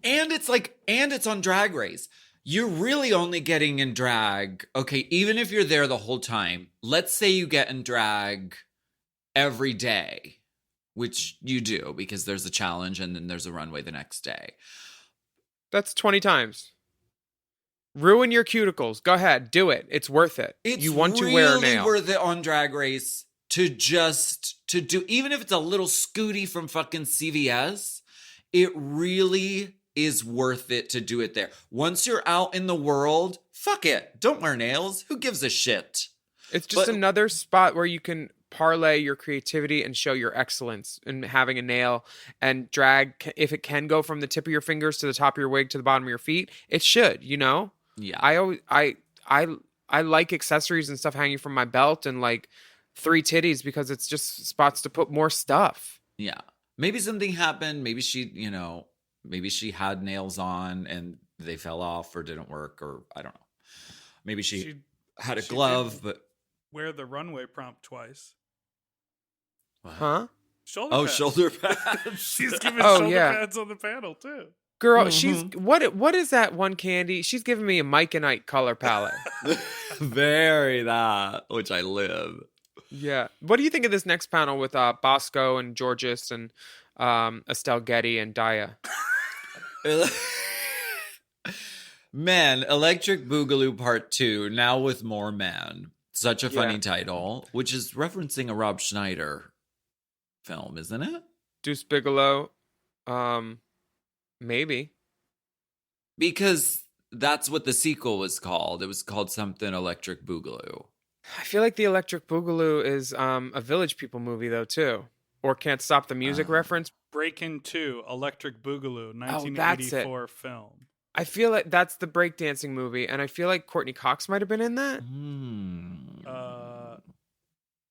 And it's on Drag Race. You're really only getting in drag. Okay, even if you're there the whole time, let's say you get in drag every day, which you do because there's a challenge and then there's a runway the next day. That's 20 times. Ruin your cuticles. Go ahead. Do it. It's worth it. You want to wear a nail. It's really worth it on Drag Race to do, even if it's a little scooty from fucking CVS, it really is worth it to do it there. Once you're out in the world, fuck it. Don't wear nails. Who gives a shit? It's just another spot where you can parlay your creativity and show your excellence in having a nail. And drag, if it can go from the tip of your fingers to the top of your wig to the bottom of your feet, it should, Yeah. I like accessories and stuff hanging from my belt and like 3 titties because it's just spots to put more stuff. Yeah. Maybe something happened. Maybe she had nails on and they fell off or didn't work, or I don't know. Maybe she had a glove, but wear the runway prompt twice. what? Huh? Shoulder pads. Shoulder pads. She's giving shoulder pads on the panel too. Girl, she's what is that one candy? She's giving me a Mike and Ike color palette. Very that, which I live. Yeah. What do you think of this next panel with Bosco and Georges and Estelle Getty and Daya? Men, Electric Boogaloo Part 2, now with more men. Such a funny title, which is referencing a Rob Schneider film, isn't it? Deuce Bigelow. Maybe. Because that's what the sequel was called. It was called something Electric Boogaloo. I feel like the Electric Boogaloo is a Village People movie, though, too. Or Can't Stop the Music reference. Breakin' 2, Electric Boogaloo, that's 1984 film. I feel like that's the breakdancing movie, and I feel like Courtney Cox might have been in that.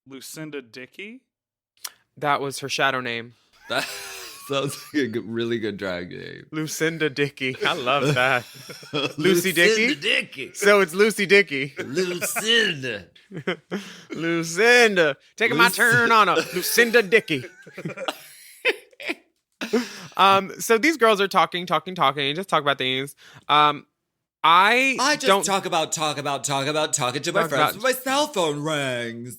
Lucinda Dickey? That was her shadow name. That sounds like a really good drag name. Lucinda Dickey. I love that. Lucy Dickey? Dickey. So it's Lucy Dickey. Lucinda. Lucinda. Taking my turn on a Lucinda Dickey. So these girls are talking, just talk about things. I just don't talk about talking to my friends when my cell phone rings.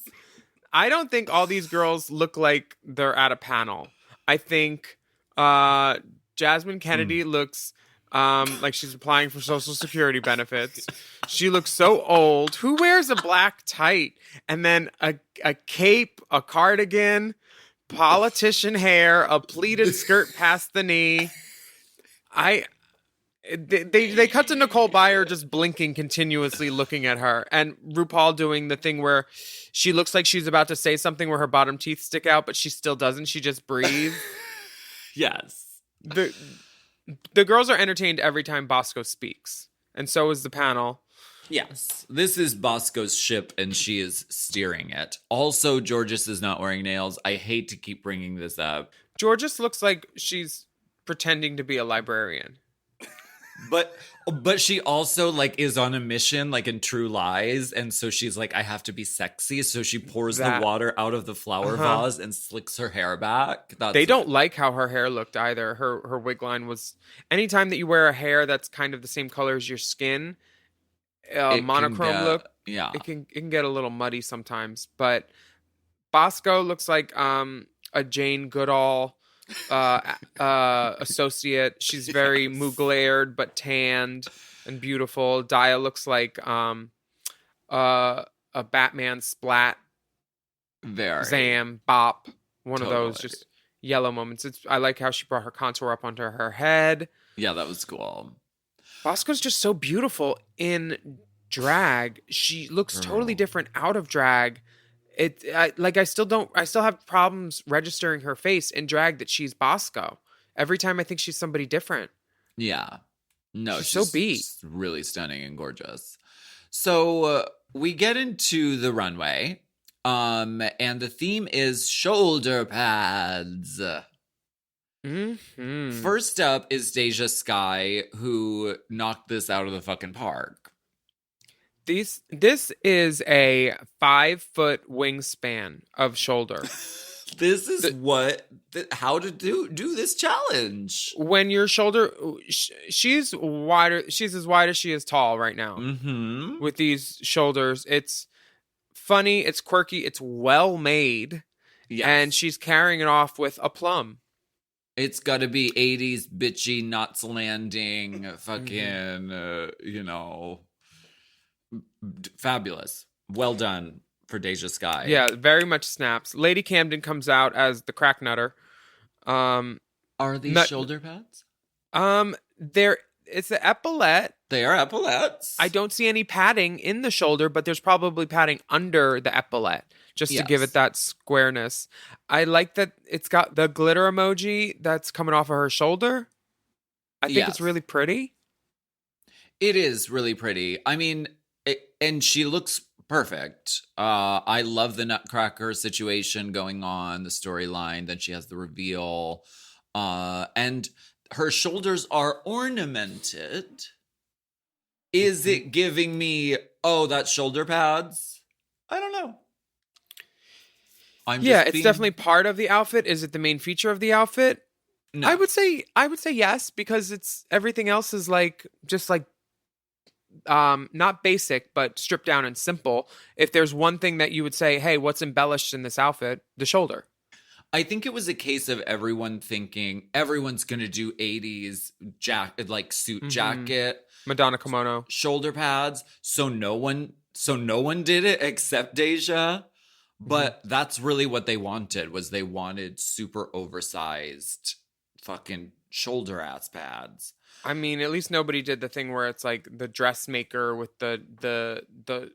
I don't think all these girls look like they're at a panel. I think Jasmine Kennedy looks like she's applying for Social Security benefits. She looks so old. Who wears a black tight and then a cape, a cardigan, politician hair, a pleated skirt past the knee? They cut to Nicole Byer just blinking continuously, looking at her, and RuPaul doing the thing where she looks like she's about to say something where her bottom teeth stick out, but she still doesn't. She just breathes. Yes. The girls are entertained every time Bosco speaks, and so is the panel. Yes. This is Bosco's ship, and she is steering it. Also, Georges is not wearing nails. I hate to keep bringing this up. Georges looks like she's pretending to be a librarian. But she also like is on a mission like in True Lies, and so she's like, I have to be sexy, so she pours the That- water out of the flower vase and slicks her hair back. They don't like how her hair looked either. Her wig line was, anytime that you wear a hair that's kind of the same color as your skin, It monochrome can get- look, Yeah. it can get a little muddy sometimes. But Bosco looks like a Jane Goodall associate. She's very mouglared but tanned and beautiful. Daya looks like a Batman splat, Very. Zam, Bop, one of those Totally. just yellow moments. I like how she brought her contour up onto her head. Yeah, that was cool. Bosco's just so beautiful in drag. She looks totally Girl. different out of drag. I still have problems registering her face in drag that she's Bosco. Every time I think she's somebody different. Yeah. No, She's so beat. just really stunning and gorgeous. So we get into the runway, and the theme is shoulder pads. Mm-hmm. First up is Deja Sky, who knocked this out of the fucking park. This is a 5-foot wingspan of shoulder. This is how to do this challenge. When your shoulder, she's wider. She's as wide as she is tall right now. Mm-hmm. With these shoulders, it's funny, it's quirky, it's well made, Yes. and she's carrying it off with aplomb. It's got to be 80s bitchy knots landing, fucking, fabulous. Well done for Deja Sky. Yeah, very much snaps. Lady Camden comes out as the crack nutter. Are these shoulder pads? It's the epaulette. They are epaulettes. I don't see any padding in the shoulder, but there's probably padding under the epaulette just to give Yes. it that squareness. I like that it's got the glitter emoji that's coming off of her shoulder. I think Yes. it's really pretty. It is really pretty. I mean, and she looks perfect. I love the Nutcracker situation going on, the storyline. Then she has the reveal. And her shoulders are ornamented. Is it giving me, oh, that's shoulder pads? I don't know. It's definitely part of the outfit. Is it the main feature of the outfit? No. I would say yes, because it's everything else is like just like not basic, but stripped down and simple. If there's one thing that you would say, hey, what's embellished in this outfit? The shoulder. I think it was a case of everyone thinking everyone's gonna do 80s suit jacket, Madonna kimono. shoulder pads. So no one did it except Deja. But that's really what they wanted, was they wanted super oversized fucking shoulder ass pads. I mean, at least nobody did the thing where it's like the dressmaker with the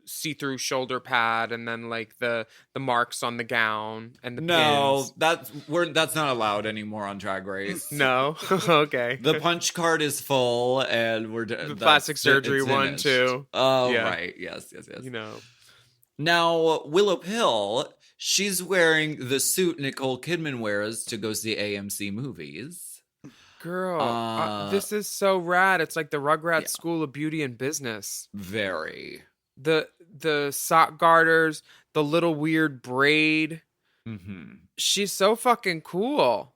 see-through shoulder pad and then like the marks on the gown and the No, pins. that's not allowed anymore on Drag Race. No. Okay. The punch card is full, and The plastic surgery it's one finished. too. Oh, Yeah. right. Yes. You know. Now, Willow Pill, she's wearing the suit Nicole Kidman wears to go see AMC movies. Girl, this is so rad. It's like the Rugrats Yeah. School of Beauty and Business. Very. The sock garters, the little weird braid. Mm-hmm. She's so fucking cool.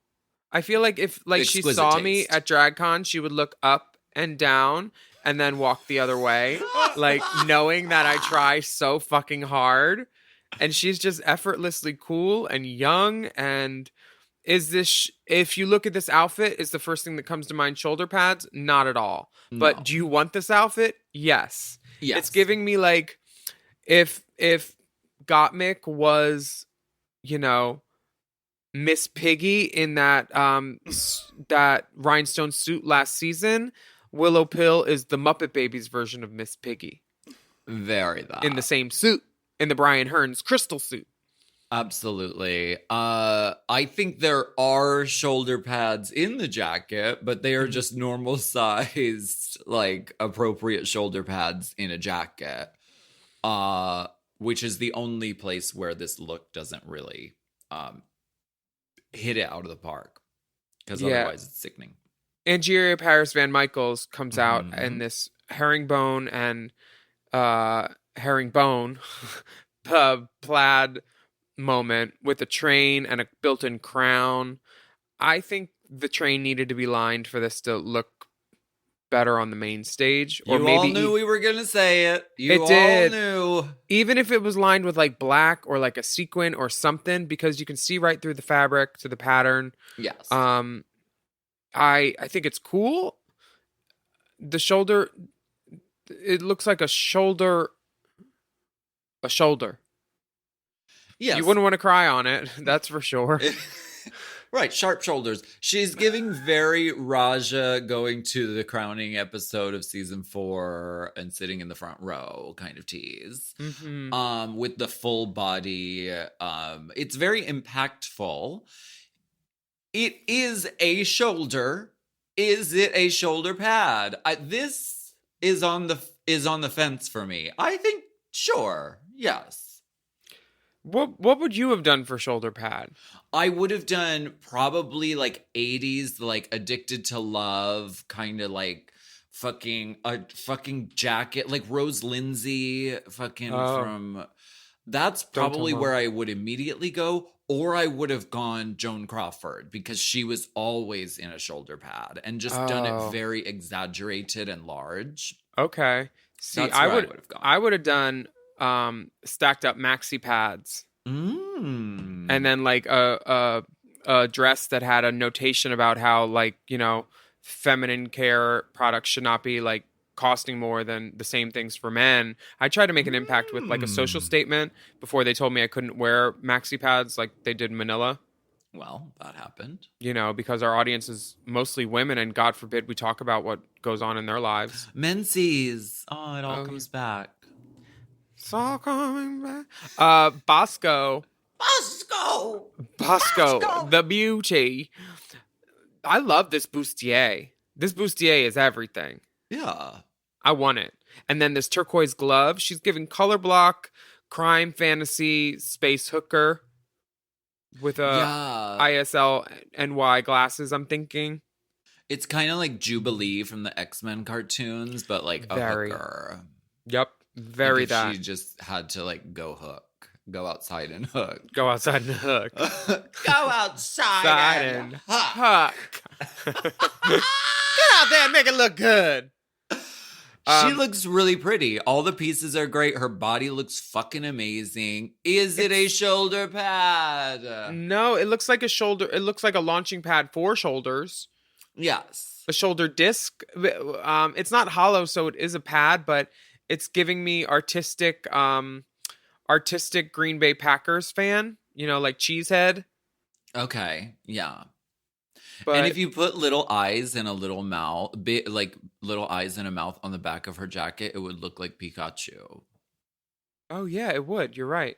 I feel like if she Exquisite saw me taste. at DragCon, she would look up and down and then walk the other way, like knowing that I try so fucking hard. And she's just effortlessly cool and young. And if you look at this outfit, is the first thing that comes to mind shoulder pads? Not at all. But No. do you want this outfit? Yes. Yes. It's giving me like if Gottmik was, Miss Piggy in that that rhinestone suit last season, Willow Pill is the Muppet Babies version of Miss Piggy Very that. in the same suit, in the Brian Hearns crystal suit. Absolutely. I think there are shoulder pads in the jacket, but they are just normal sized, like appropriate shoulder pads in a jacket. Which is the only place where this look doesn't really hit it out of the park. Because Yeah. otherwise it's sickening. Angeria Paris Van Michaels comes out in Mhm. this herringbone and herringbone plaid moment with a train and a built-in crown. I think the train needed to be lined for this to look better on the main stage, or You all maybe knew we were going to say it. You It all did. knew. even if it was lined with like black or like a sequin or something, because you can see right through the fabric to the pattern. Yes. I think it's cool. The shoulder, it looks like a shoulder. Yes. You wouldn't want to cry on it, that's for sure. Right, sharp shoulders. She's giving very Raja going to the crowning episode of season 4 and sitting in the front row kind of tease. Mhm. With the full body. It's very impactful. It is a shoulder. Is it a shoulder pad? This is on the fence for me. I think sure. Yes. What would you have done for shoulder pad? I would have done probably like 80s, like Addicted to Love, kind of like a fucking jacket, like Rose Lindsay fucking Oh. from. That's Don't tell probably Mom. where I would immediately go, or I would have gone Joan Crawford because she was always in a shoulder pad and just done Oh. it very exaggerated and large. Okay. See, That's I where I would would have gone. I would have done stacked up maxi pads Mm. and then like a dress that had a notation about how, like, feminine care products should not be like costing more than the same things for men. I tried to make an impact with like a social statement before they told me I couldn't wear maxi pads like they did in Manila, Well, that happened. because our audience is mostly women and God forbid we talk about what goes on in their lives. Menzies. Oh, it all Oh, comes back. It's all coming back. Bosco, the beauty. I love this bustier. This bustier is everything. Yeah. I want it. And then this turquoise glove. She's giving color block, crime, fantasy, space hooker with a Yeah. ISL NY glasses, I'm thinking. It's kind of like Jubilee from the X-Men cartoons, but like a Very. hooker. Yep. Very Like if that. She just had to like go outside and hook. Go outside and hook. Go outside Side and and hook. Get out there and make it look good. She looks really pretty. All the pieces are great. Her body looks fucking amazing. Is it a shoulder pad? No, it looks like a shoulder. It looks like a launching pad for shoulders. Yes. A shoulder disc. It's not hollow, so it is a pad, but it's giving me artistic Green Bay Packers fan. Like Cheesehead. Okay. Yeah. But And if you put little eyes and a little mouth, like little eyes and a mouth on the back of her jacket, it would look like Pikachu. oh yeah, it would. You're right.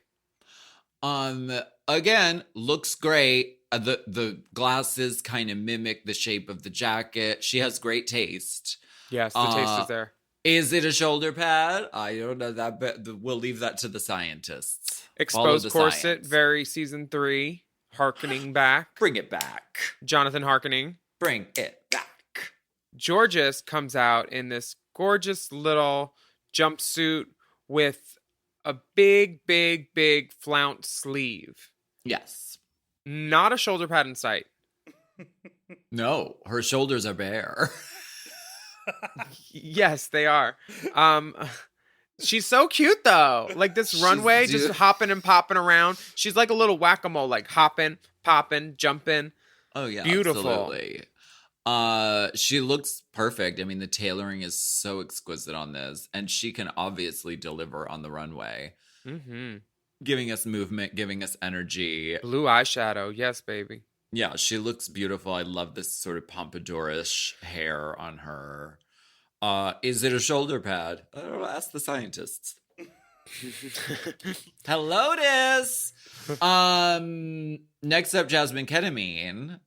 Again, looks great. The glasses kind of mimic the shape of the jacket. She has great taste. Yes, the taste is there. Is it a shoulder pad? I don't know that, but we'll leave that to the scientists. Follow Exposed the corset, science. very season 3. Harkening back. Bring it back. Jonathan Harkening. Bring it back. Georges comes out in this gorgeous little jumpsuit with a big, big, big flounce sleeve. Yes. Not a shoulder pad in sight. No, her shoulders are bare. Yes, they are. She's so cute though. Like this runway, just hopping and popping around. She's like a little whack-a-mole, like hopping, popping, jumping. Oh yeah, Beautiful. absolutely. She looks perfect. I mean, the tailoring is so exquisite on this, and she can obviously deliver on the runway, Mm-hmm. giving us movement, giving us energy. Blue eyeshadow. Yes, baby. Yeah, she looks beautiful. I love this sort of pompadourish hair on her. Is it a shoulder pad? I don't know. Ask the scientists. Hello, Dis. Next up, Jasmine Ketamine.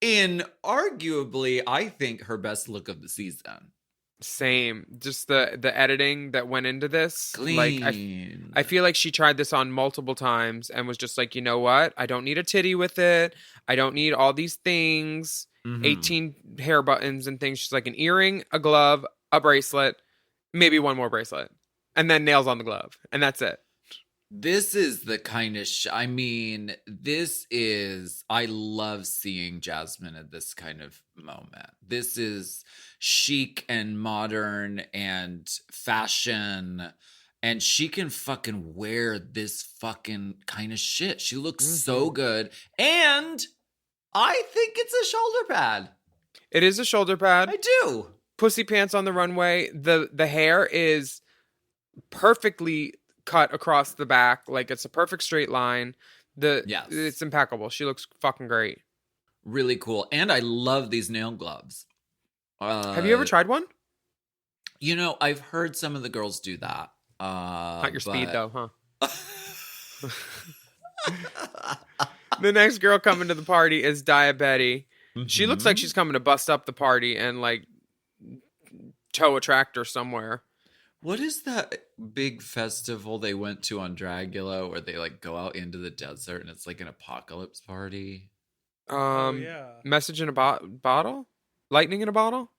In arguably, I think, her best look of the season. Same. Just the editing that went into this. Like Clean. I feel like she tried this on multiple times and was just like, you know what? I don't need a titty with it. I don't need all these things. Mhm. 18 hair buttons and things. She's like an earring, a glove, a bracelet, maybe one more bracelet, and then nails on the glove, and that's it. This is the kind of I mean, I love seeing Jasmine at this kind of moment. This is chic and modern and fashion, and she can fucking wear this fucking kind of shit. She looks so good, and I think it's a shoulder pad. It is a shoulder pad. I do. Pussy pants on the runway. The hair is perfectly cut across the back, like it's a perfect straight line. Yes. It's impeccable. She looks fucking great. Really cool. And I love these nail gloves. Have you ever tried one? You know, I've heard some of the girls do that. Not your speed though, huh? huh? The next girl coming to the party is Diabetes. She looks like Mhm. she's coming to bust up the party and like tow a tractor somewhere. What is that big festival they went to on Dragula where they like go out into the desert and it's like an apocalypse party? Oh, yeah. Message in a bottle? Lightning in a bottle?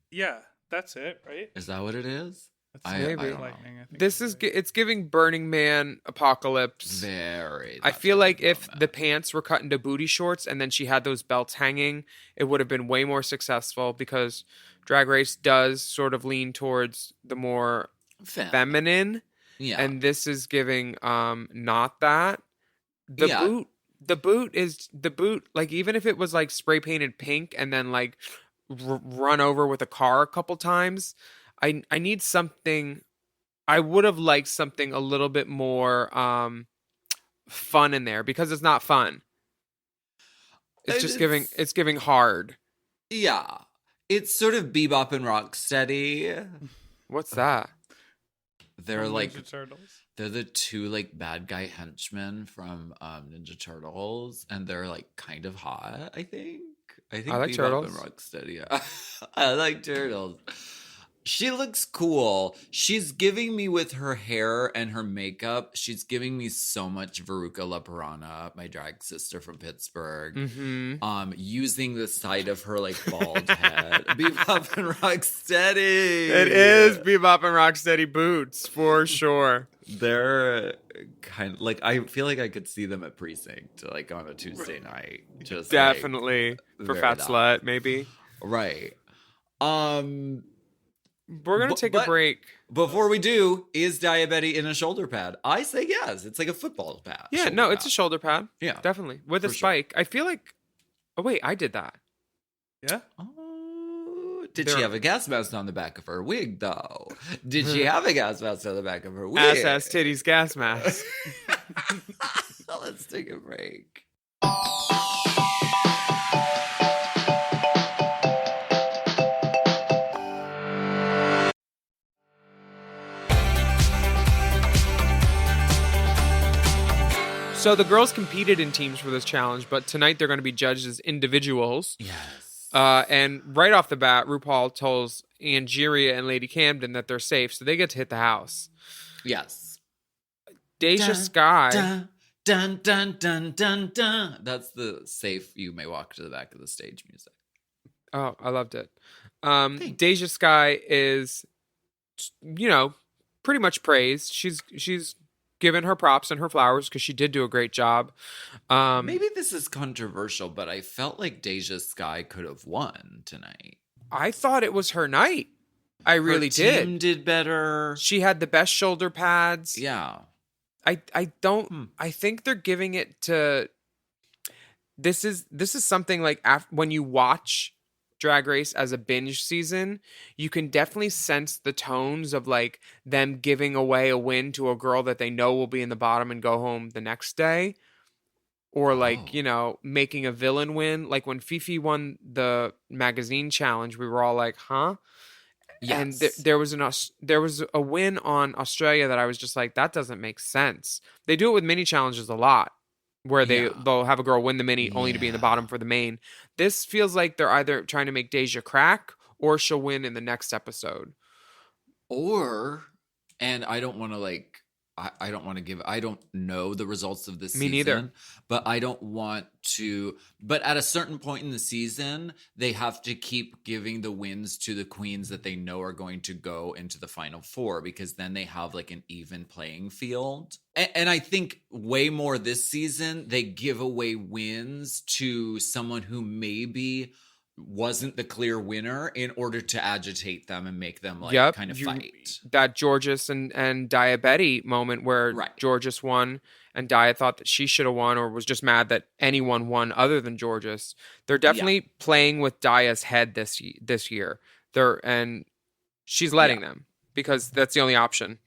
Yeah, that's it, right? Is that what it is? That's I Maybe. don't know. lightning, I think This is it's giving Burning Man apocalypse. Very. I that feel type like of if moment. the pants were cut into booty shorts and then she had those belts hanging, it would have been way more successful because Drag Race does sort of lean towards the more feminine, Yeah. and this is giving not that. Yeah. The boot, like even if it was like spray painted pink and then like run over with a car a couple times, I need something. I would have liked something a little bit more fun in there because it's not fun. It's just giving hard. Yeah. It's sort of Bebop and Rocksteady. What's that? They're From like Ninja Turtles. they're the two like bad guy henchmen from Ninja Turtles, and they're like kind of hot. I think I like Bebop Turtles. and Rocksteady. Yeah. I like Turtles. She looks cool. She's giving me with her hair and her makeup. She's giving me so much Veruca La Piranha, my drag sister from Pittsburgh. Mm-hmm. Using the side of her like bald head. Bebop and Rocksteady. It is Bebop and Rocksteady boots for sure. They're kind of like I feel like I could see them at Precinct like on a Tuesday night. Just Definitely for very Fat that. Slut, maybe. Right. We're gonna take a break. Before we do, is Diabetes in a shoulder pad? I say yes. It's like a football pad. Yeah, no, it's a shoulder pad. Yeah. Definitely. With a For sure. spike. I feel like oh wait, I did that. Yeah. Oh, did There- she have a gas mask on the back of her wig, though? Did she have a gas mask on the back of her wig? Ass titties gas mask. Let's take a break. So the girls competed in teams for this challenge, but tonight they're going to be judged as individuals. Yes. And right off the bat, RuPaul tells Angeria and Lady Camden that they're safe, so they get to hit the house. Yes. Deja Dun, Sky. Dun, dun, dun, dun, dun, dun. That's the safe you may walk to the back of the stage music. Oh, I loved it. Thanks. Deja Sky is, pretty much praised. She's given her props and her flowers because she did do a great job. Maybe this is controversial, but I felt like Deja Sky could have won tonight. I thought it was her night. I really Her team did. did better. She had the best shoulder pads. Yeah. I don't. I think they're giving it to. This is something like when you watch Drag Race as a binge season, you can definitely sense the tones of like them giving away a win to a girl that they know will be in the bottom and go home the next day, or like making a villain win. Like when Fifi won the magazine challenge, we were all like, "Huh." Yes. And there was a win on Australia that I was just like, that doesn't make sense. They do it with mini challenges a lot, where they'll have a girl win the mini only to be in the bottom for the main. This feels like they're either trying to make Deja crack or she'll win in the next episode. And I don't want to I don't want to I don't know the results of this Me season. neither. But I don't want to. But at a certain point in the season, they have to keep giving the wins to the queens that they know are going to go into the final four, because then they have like an even playing field. And I think way more this season, they give away wins to someone who maybe wasn't the clear winner in order to agitate them and make them kind of fight. That Georges and Dia moment where Georges won and Dia thought that she should have won, or was just mad that anyone won other than Georges. They're definitely playing with Dia's head this year. And she's letting them, because that's the only option.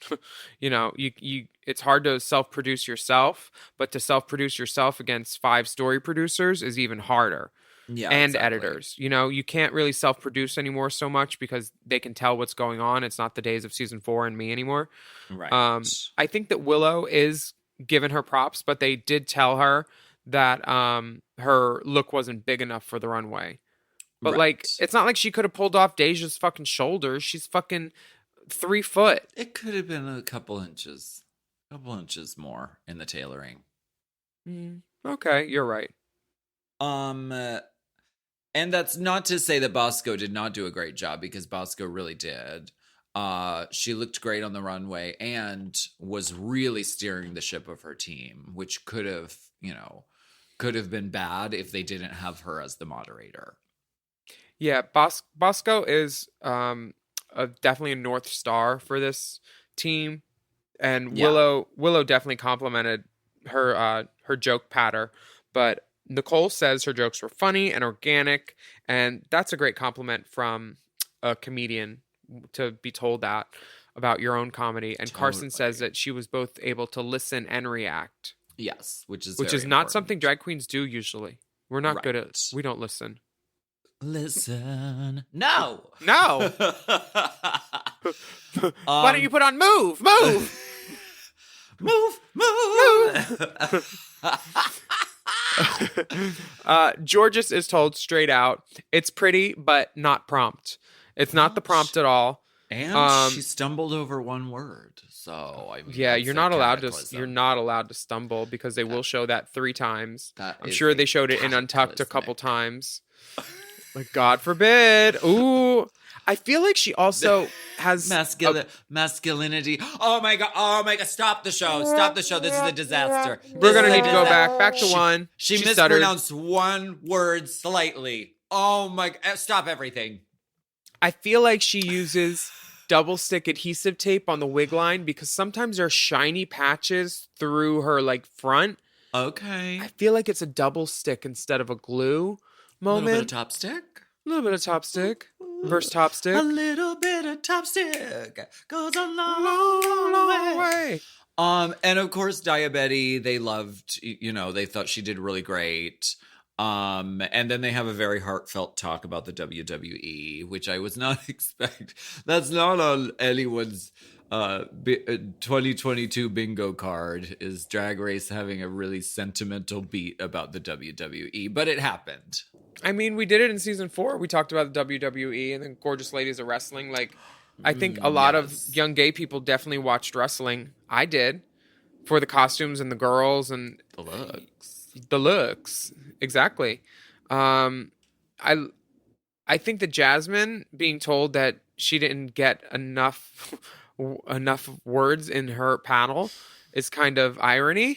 You it's hard to self-produce yourself, but to self-produce yourself against 5 story producers is even harder. Yeah, and exactly. editors. You can't really self-produce anymore so much because they can tell what's going on. It's not the days of season 4 and me anymore. Right. I think that Willow is giving her props, but they did tell her that her look wasn't big enough for the runway. But it's not like she could have pulled off Deja's fucking shoulders. She's fucking 3 foot. It could have been a couple inches more in the tailoring. Okay, you're right. And that's not to say that Bosco did not do a great job, because Bosco really did. She looked great on the runway and was really steering the ship of her team, which could have been bad if they didn't have her as the moderator. Yeah, Bosco is definitely a North Star for this team, and Willow definitely complimented her joke patter, but Nicole says her jokes were funny and organic, and that's a great compliment from a comedian, to be told that about your own comedy. And Carson says that she was both able to listen and react. Yes, which is not important. something drag queens do usually. We're not good at. We don't listen. Listen. No. Why don't you put on Move? Move. Georges is told straight out, it's pretty, but not prompt. It's not the prompt at all. And she stumbled over one word. So I mean, you're not allowed to stumble, because they will show that 3 times. I'm sure they showed it in Untucked a couple times. Like, God forbid. Ooh. I feel like she also has masculinity. Oh my god! Stop the show! This is a disaster. We're gonna need to go back to one. She mispronounced one word slightly. Oh my! Stop everything. I feel like she uses double stick adhesive tape on the wig line, because sometimes there are shiny patches through her front. Okay. I feel like it's a double stick instead of a glue moment. A little bit of top stick. Versus top stick. A little bit of top stick goes a long way. And of course, Diabetes, they loved, they thought she did really great. And then they have a very heartfelt talk about the WWE, which I was not expecting. That's not on anyone's 2022 bingo card, is Drag Race having a really sentimental beat about the WWE, but it happened. I mean, we did it in season 4. We talked about the WWE and then Gorgeous Ladies of Wrestling. I think a lot of young gay people definitely watched wrestling. I did, for the costumes and the girls and the looks. Exactly. I think that Jasmine being told that she didn't get enough words in her panel is kind of irony.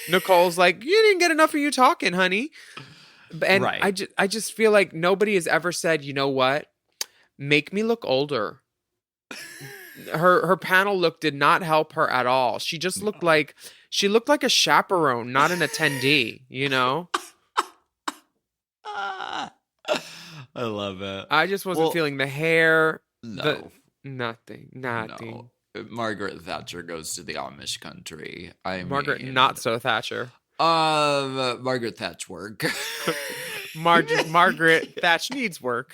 Nicole's like, you didn't get enough of you talking, honey. And I just feel like nobody has ever said, you know what? Make me look older. Her panel look did not help her at all. She just looked like a chaperone, not an attendee, I love it. I just wasn't feeling the hair. No. Nothing. No. Margaret Thatcher goes to the Amish country. Margaret not so Thatcher. Margaret Thatch work. Margaret Thatch needs work.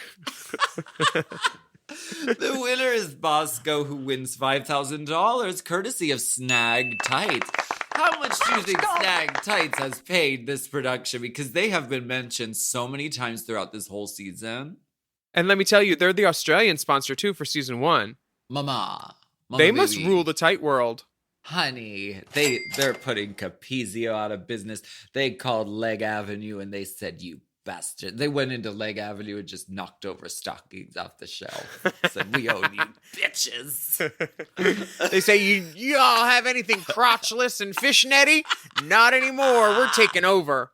The winner is Bosco, who wins $5,000 courtesy of Snag Tights. How much do you think Snag Tights has paid this production? Because they have been mentioned so many times throughout this whole season. And let me tell you, they're the Australian sponsor too for season 1. Mama They must baby. rule the tight world. Honey, they're putting Capizio out of business. They called Leg Avenue and they said, "You bastard." They went into Leg Avenue and just knocked over stockings off the shelf. Said, "We own you, bitches." They say, you all have anything crotchless and fishnetty? Not anymore. We're taking over.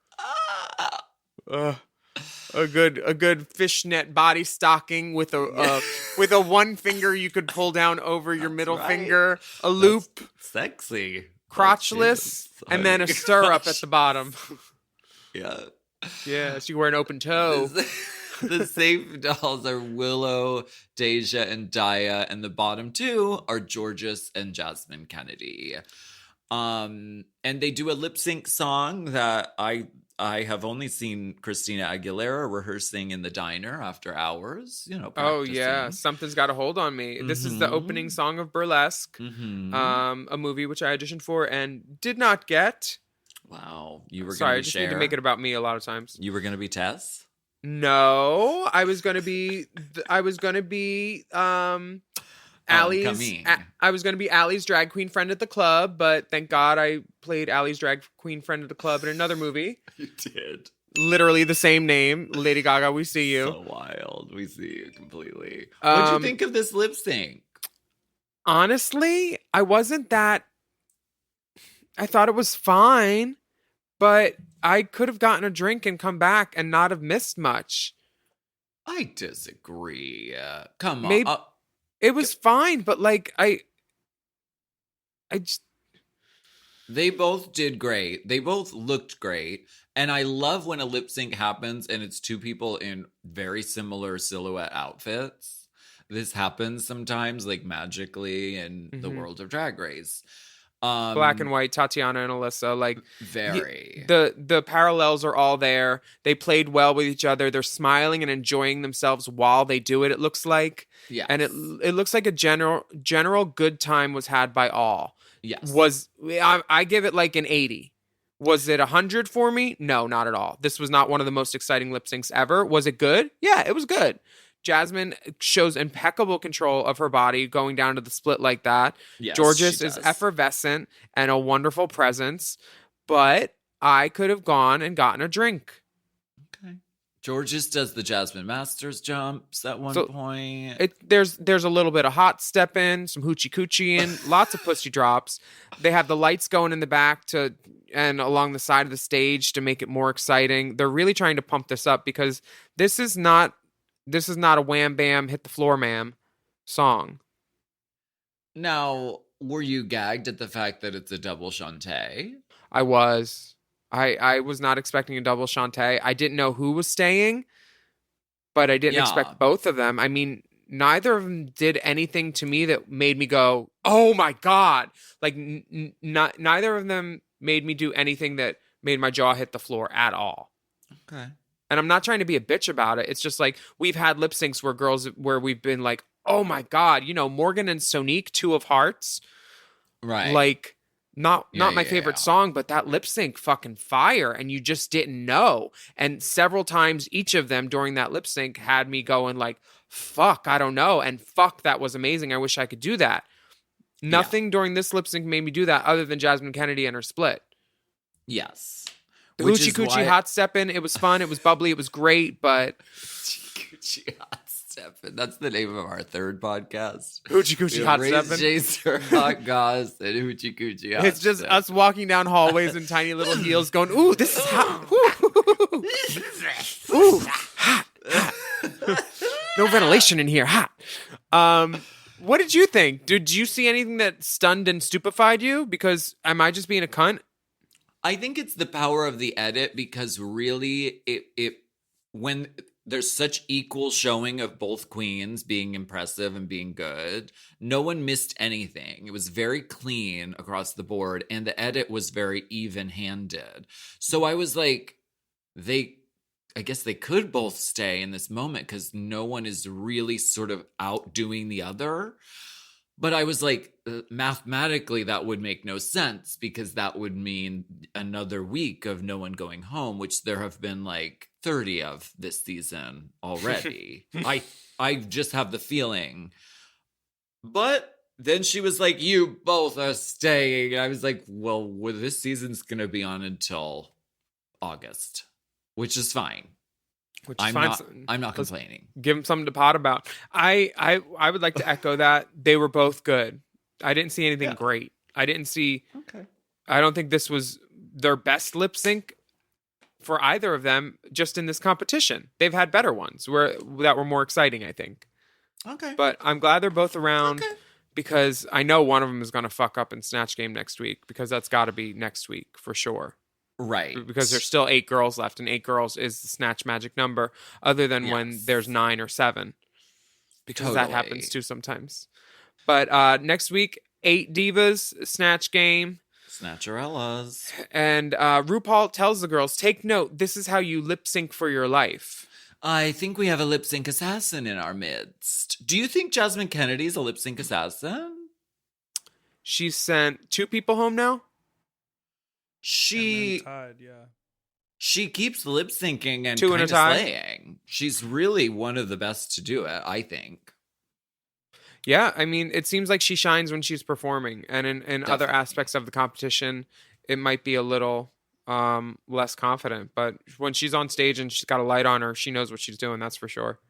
A good fishnet body stocking with a one finger you could pull down over your middle right. finger, a loop, Sexy. crotchless, and then a stirrup at the bottom. Yeah. Yeah, so you wear an open toe. The safe dolls are Willow, Deja, and Daya, and the bottom 2 are Georges and Jasmine Kennedy. And they do a lip sync song that I have only seen Christina Aguilera rehearsing in the diner after hours. Oh yeah, practicing. Something's Got a Hold on Me. This is the opening song of Burlesque, Mhm. a movie which I auditioned for and did not get. Wow, you were Sorry, I going to just share. need to make it about me a lot of times. You were going to be Tess. No, I was gonna be Allie's. Camille. I was gonna be Allie's drag queen friend at the club, but thank God I played Allie's drag queen friend at the club in another movie. You did. Literally the same name, Lady Gaga. We see you. So wild. We see you completely. What'd you think of this lip sync? Honestly, I wasn't that. I thought it was fine, but I could have gotten a drink and come back and not have missed much. I disagree. Come on. Maybe- It was fine, but like I just They both did great. They both looked great. And I love when a lip sync happens and it's 2 people in very similar silhouette outfits. This happens sometimes, like magically in the world of Drag Race. Black and white, Tatiana and Alyssa, like very. the parallels are all there. They played well with each other. They're smiling and enjoying themselves while they do it. It looks like, Yes. and it looks like a general good time was had by all. Yes. I give it like an 80. Was it 100 for me? No, not at all. This was not one of the most exciting lip syncs ever. Was it good? Yeah, it was good. Jasmine shows impeccable control of her body going down to the split like that. Yes, Georges she is does. effervescent and a wonderful presence, but I could have gone and gotten a drink. Okay. Georges does the Jasmine Masters jumps at one point. There's a little bit of hot stepping, some hoochie coochie in, lots of pussy drops. They have the lights going in the back and along the side of the stage to make it more exciting. They're really trying to pump this up because this is not a wham bam hit the floor ma'am song. Now, were you gagged at the fact that it's a double shantay? I was not expecting a double shantay. I didn't know who was staying, but I didn't expect both of them. I mean, neither of them did anything to me that made me go, "Oh my God." Like neither of them made me do anything that made my jaw hit the floor at all. Okay. And I'm not trying to be a bitch about it. It's just like we've had lip syncs where we've been like, "Oh my God," Morgan and Sonique, 2 of Hearts. Right. Like not my Yeah. favorite song, but that lip sync fucking fire, and you just didn't know. And several times each of them during that lip sync had me going like, "Fuck, I don't know," and "Fuck, that was amazing. I wish I could do that." Nothing during this lip sync made me do that other than Jasmine Kennedy and her split. Yes. The Which hoochie is coochie why- hot stepping, it was fun, it was bubbly, it was great, but Hoochie Hot Steppin'. That's the name of our 3rd podcast. hoochie coochie hot Race stepping. Chaser, Hot Goss, and Hoochie Coochie Hot It's just Step. us walking down hallways in tiny little heels going, "Ooh, this is hot. Ooh, ooh, hot, hot. No ventilation in here, hot." What did you think? Did you see anything that stunned and stupefied you? Because am I just being a cunt? I think it's the power of the edit because really it when there's such equal showing of both queens being impressive and being good, no one missed anything. It was very clean across the board and the edit was very even-handed. So I was like, I guess they could both stay in this moment because no one is really sort of outdoing the other. But I was like, mathematically, that would make no sense because that would mean another week of no one going home, which there have been like 30 of this season already. I just have the feeling. But then she was like, you both are staying. I was like, well, this season's going to be on until August, which is fine. Which is I'm fine. not complaining. Give them something to pot about. I would like to echo that. They were both good. I didn't see anything great. I didn't see... Okay. I don't think this was their best lip sync for either of them just in this competition. They've had better ones that were more exciting, I think. Okay. But I'm glad they're both around because I know one of them is going to fuck up in Snatch Game next week because that's got to be next week for sure. Right. Because there's still 8 girls left, and 8 girls is the Snatch magic number, other than when there's 9 or 7. Because that happens too sometimes. But next week, 8 divas, Snatch Game. Snatcherellas. And RuPaul tells the girls, take note, this is how you lip sync for your life. I think we have a lip sync assassin in our midst. Do you think Jasmine Kennedy's a lip sync assassin? She's sent 2 people home now? And then tied, yeah. She keeps lip syncing and 2 in kind a of tie? slaying. She's really one of the best to do it, I think. Yeah, I mean, it seems like she shines when she's performing. And in other aspects of the competition, it might be a little less confident. But when she's on stage and she's got a light on her, she knows what she's doing, that's for sure.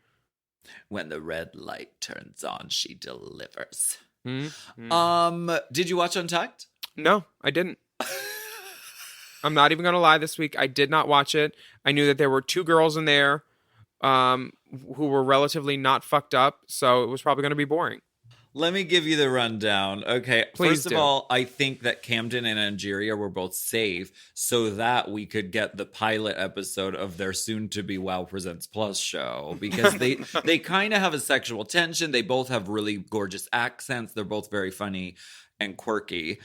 When the red light turns on, she delivers. Mm-hmm. Did you watch Untucked? No, I didn't. I'm not even going to lie this week. I did not watch it. I knew that there were 2 girls in there who were relatively not fucked up, so it was probably going to be boring. Let me give you the rundown. Okay, Please first of do. all, I think that Camden and Angeria were both safe so that we could get the pilot episode of their soon-to-be Wow Presents Plus show because they kind of have a sexual tension. They both have really gorgeous accents. They're both very funny and quirky.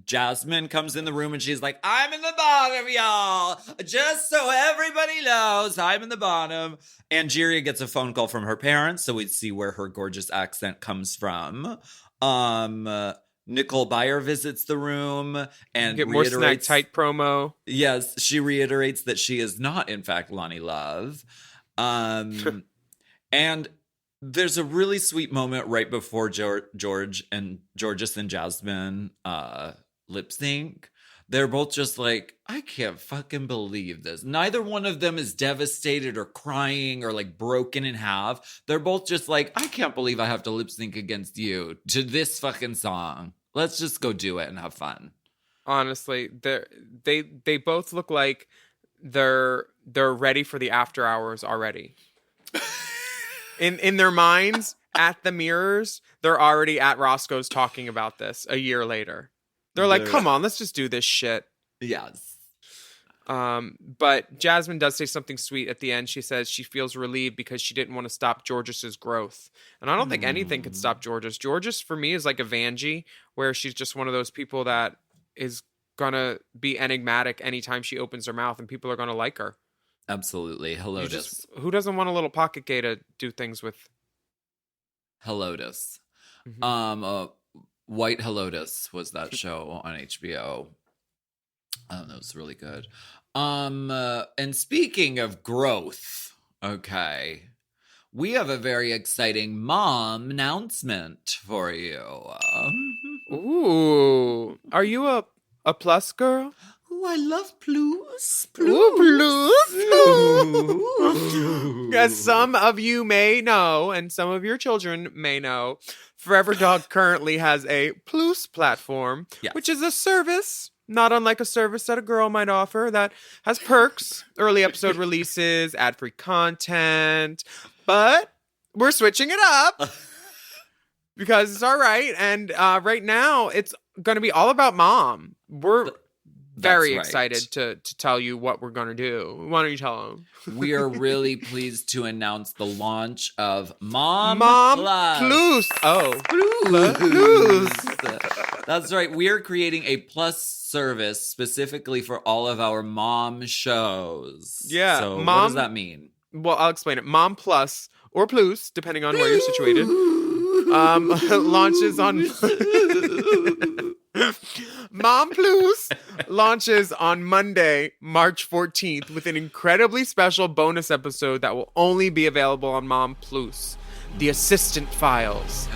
Jasmine comes in the room and she's like, I'm in the bottom, y'all. Just so everybody knows, I'm in the bottom. Angeria gets a phone call from her parents, so we see where her gorgeous accent comes from. Nicole Byer visits the room and Get more Snack Tight promo. Yes, she reiterates that she is not, in fact, Lonnie Love. And there's a really sweet moment right before Georges and Jasmine lip sync. They're both just like, I can't fucking believe this. Neither one of them is devastated or crying or like broken in half. They're both just like, I can't believe I have to lip sync against you to this fucking song. Let's just go do it and have fun. Honestly, they both look like they're ready for the after hours already. In their minds, at the mirrors, they're already at Roscoe's talking about this a year later. They're like, come on, let's just do this shit. Yes. But Jasmine does say something sweet at the end. She says she feels relieved because she didn't want to stop Georges' growth. And I don't think anything could stop Georges. Georges, for me, is like a Vanjie, where she's just one of those people that is going to be enigmatic anytime she opens her mouth, and people are going to like her. Absolutely. Helotus. Who doesn't want a little pocket gay to do things with? Helotus. Mm-hmm. White Helotus was that show on HBO. That was really good. And speaking of growth, okay, we have a very exciting mom announcement for you. Ooh, are you a plus girl? Ooh, I love plus. As some of you may know, and some of your children may know, Forever Dog currently has a plus platform, which is a service, not unlike a service that a girl might offer, that has perks, early episode releases, ad-free content, but we're switching it up because it's all right. And right now, it's going to be all about mom. We're very excited to tell you what we're going to do. Why don't you tell them? We are really pleased to announce the launch of Mom Plus. Oh. Plus. That's right. We are creating a plus service specifically for all of our mom shows. Yeah. So what does that mean? Well, I'll explain it. Mom Plus or Plus, depending on where you're situated, launches on... Mom Plus launches on Monday, March 14th, with an incredibly special bonus episode that will only be available on Mom Plus, The Assistant Files.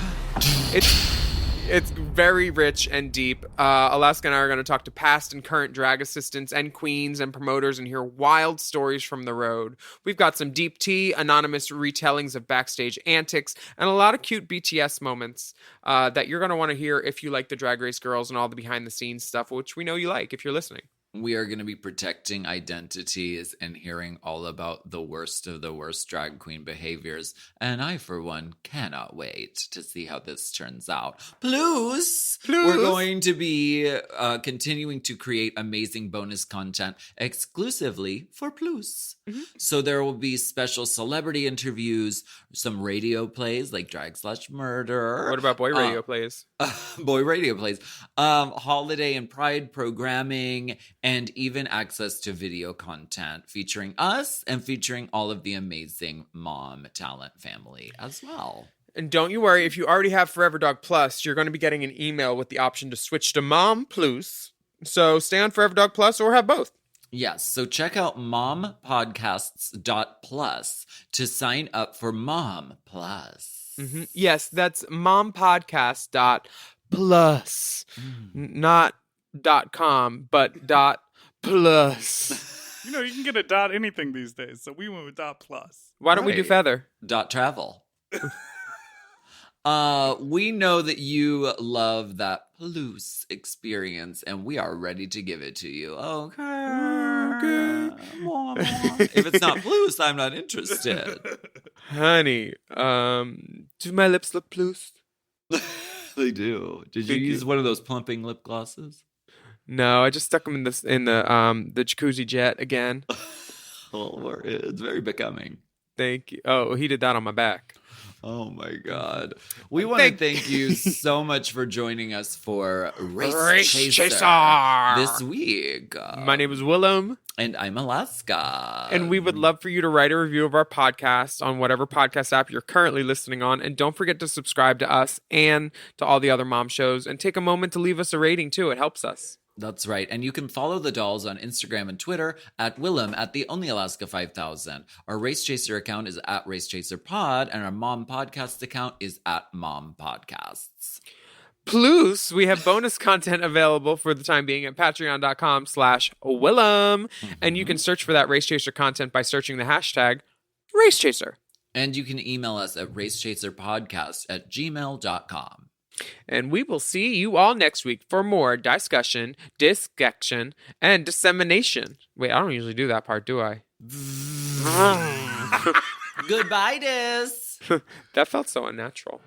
It's very rich and deep. Alaska and I are going to talk to past and current drag assistants and queens and promoters and hear wild stories from the road. We've got some deep tea, anonymous retellings of backstage antics, and a lot of cute BTS moments that you're going to want to hear if you like the Drag Race girls and all the behind-the-scenes stuff, which we know you like if you're listening. We are going to be protecting identities and hearing all about the worst of the worst drag queen behaviors. And I, for one, cannot wait to see how this turns out. Plus, we're going to be continuing to create amazing bonus content exclusively for Plus. Mm-hmm. So there will be special celebrity interviews, some radio plays like Drag / Murder. What about boy radio plays? Boy radio plays. Holiday and Pride programming, and even access to video content featuring us and featuring all of the amazing Mom talent family as well. And don't you worry, if you already have Forever Dog Plus, you're going to be getting an email with the option to switch to Mom Plus. So stay on Forever Dog Plus or have both. Yes, so check out mompodcasts.plus to sign up for Mom Plus. Mm-hmm. Yes, that's mompodcast.plus. Not .com, but .plus. You know, you can get a dot anything these days, so we went with .plus. Why don't we do feather? .travel. We know that you love that Plus experience, and we are ready to give it to you. Okay. If it's not Plus, I'm not interested. Honey, do my lips look Plus? They do. Did you use one of those plumping lip glosses? No, I just stuck them in the jacuzzi jet again. Oh, it's very becoming. Thank you. Oh, he did that on my back. Oh my God. We want to thank you so much for joining us for Race Chaser this week. My name is Willam. And I'm Alaska. And we would love for you to write a review of our podcast on whatever podcast app you're currently listening on. And don't forget to subscribe to us and to all the other mom shows. And take a moment to leave us a rating too. It helps us. That's right. And you can follow the dolls on Instagram and Twitter at Willam at the Only Alaska 5000. Our Race Chaser account is at Race Chaser Pod, and our Mom Podcast account is at Mom Podcasts. Plus, we have bonus content available for the time being at patreon.com/Willam. And you can search for that Race Chaser content by searching the hashtag Race Chaser. And you can email us at racechaserpodcast@gmail.com. And we will see you all next week for more discussion, dissection, and dissemination. Wait, I don't usually do that part, do I? Goodbye, Dis. That felt so unnatural.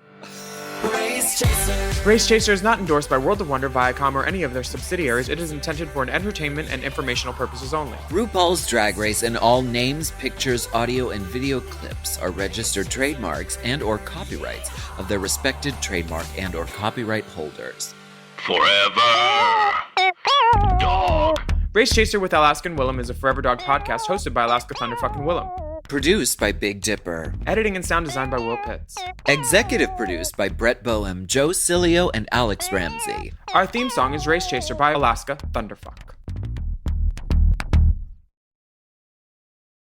Race Chaser. Race Chaser is not endorsed by World of Wonder, Viacom, or any of their subsidiaries. It is intended for an entertainment and informational purposes only. RuPaul's Drag Race and all names, pictures, audio, and video clips are registered trademarks and or copyrights of their respected trademark and or copyright holders. Forever Dog. Race Chaser with Alaska and Willam is a Forever Dog podcast hosted by Alaska Thunderfucking Willam. Produced by Big Dipper. Editing and sound design by Will Pitts. Executive produced by Brett Boehm, Joe Cilio, and Alex Ramsey. Our theme song is Race Chaser by Alaska Thunderfuck.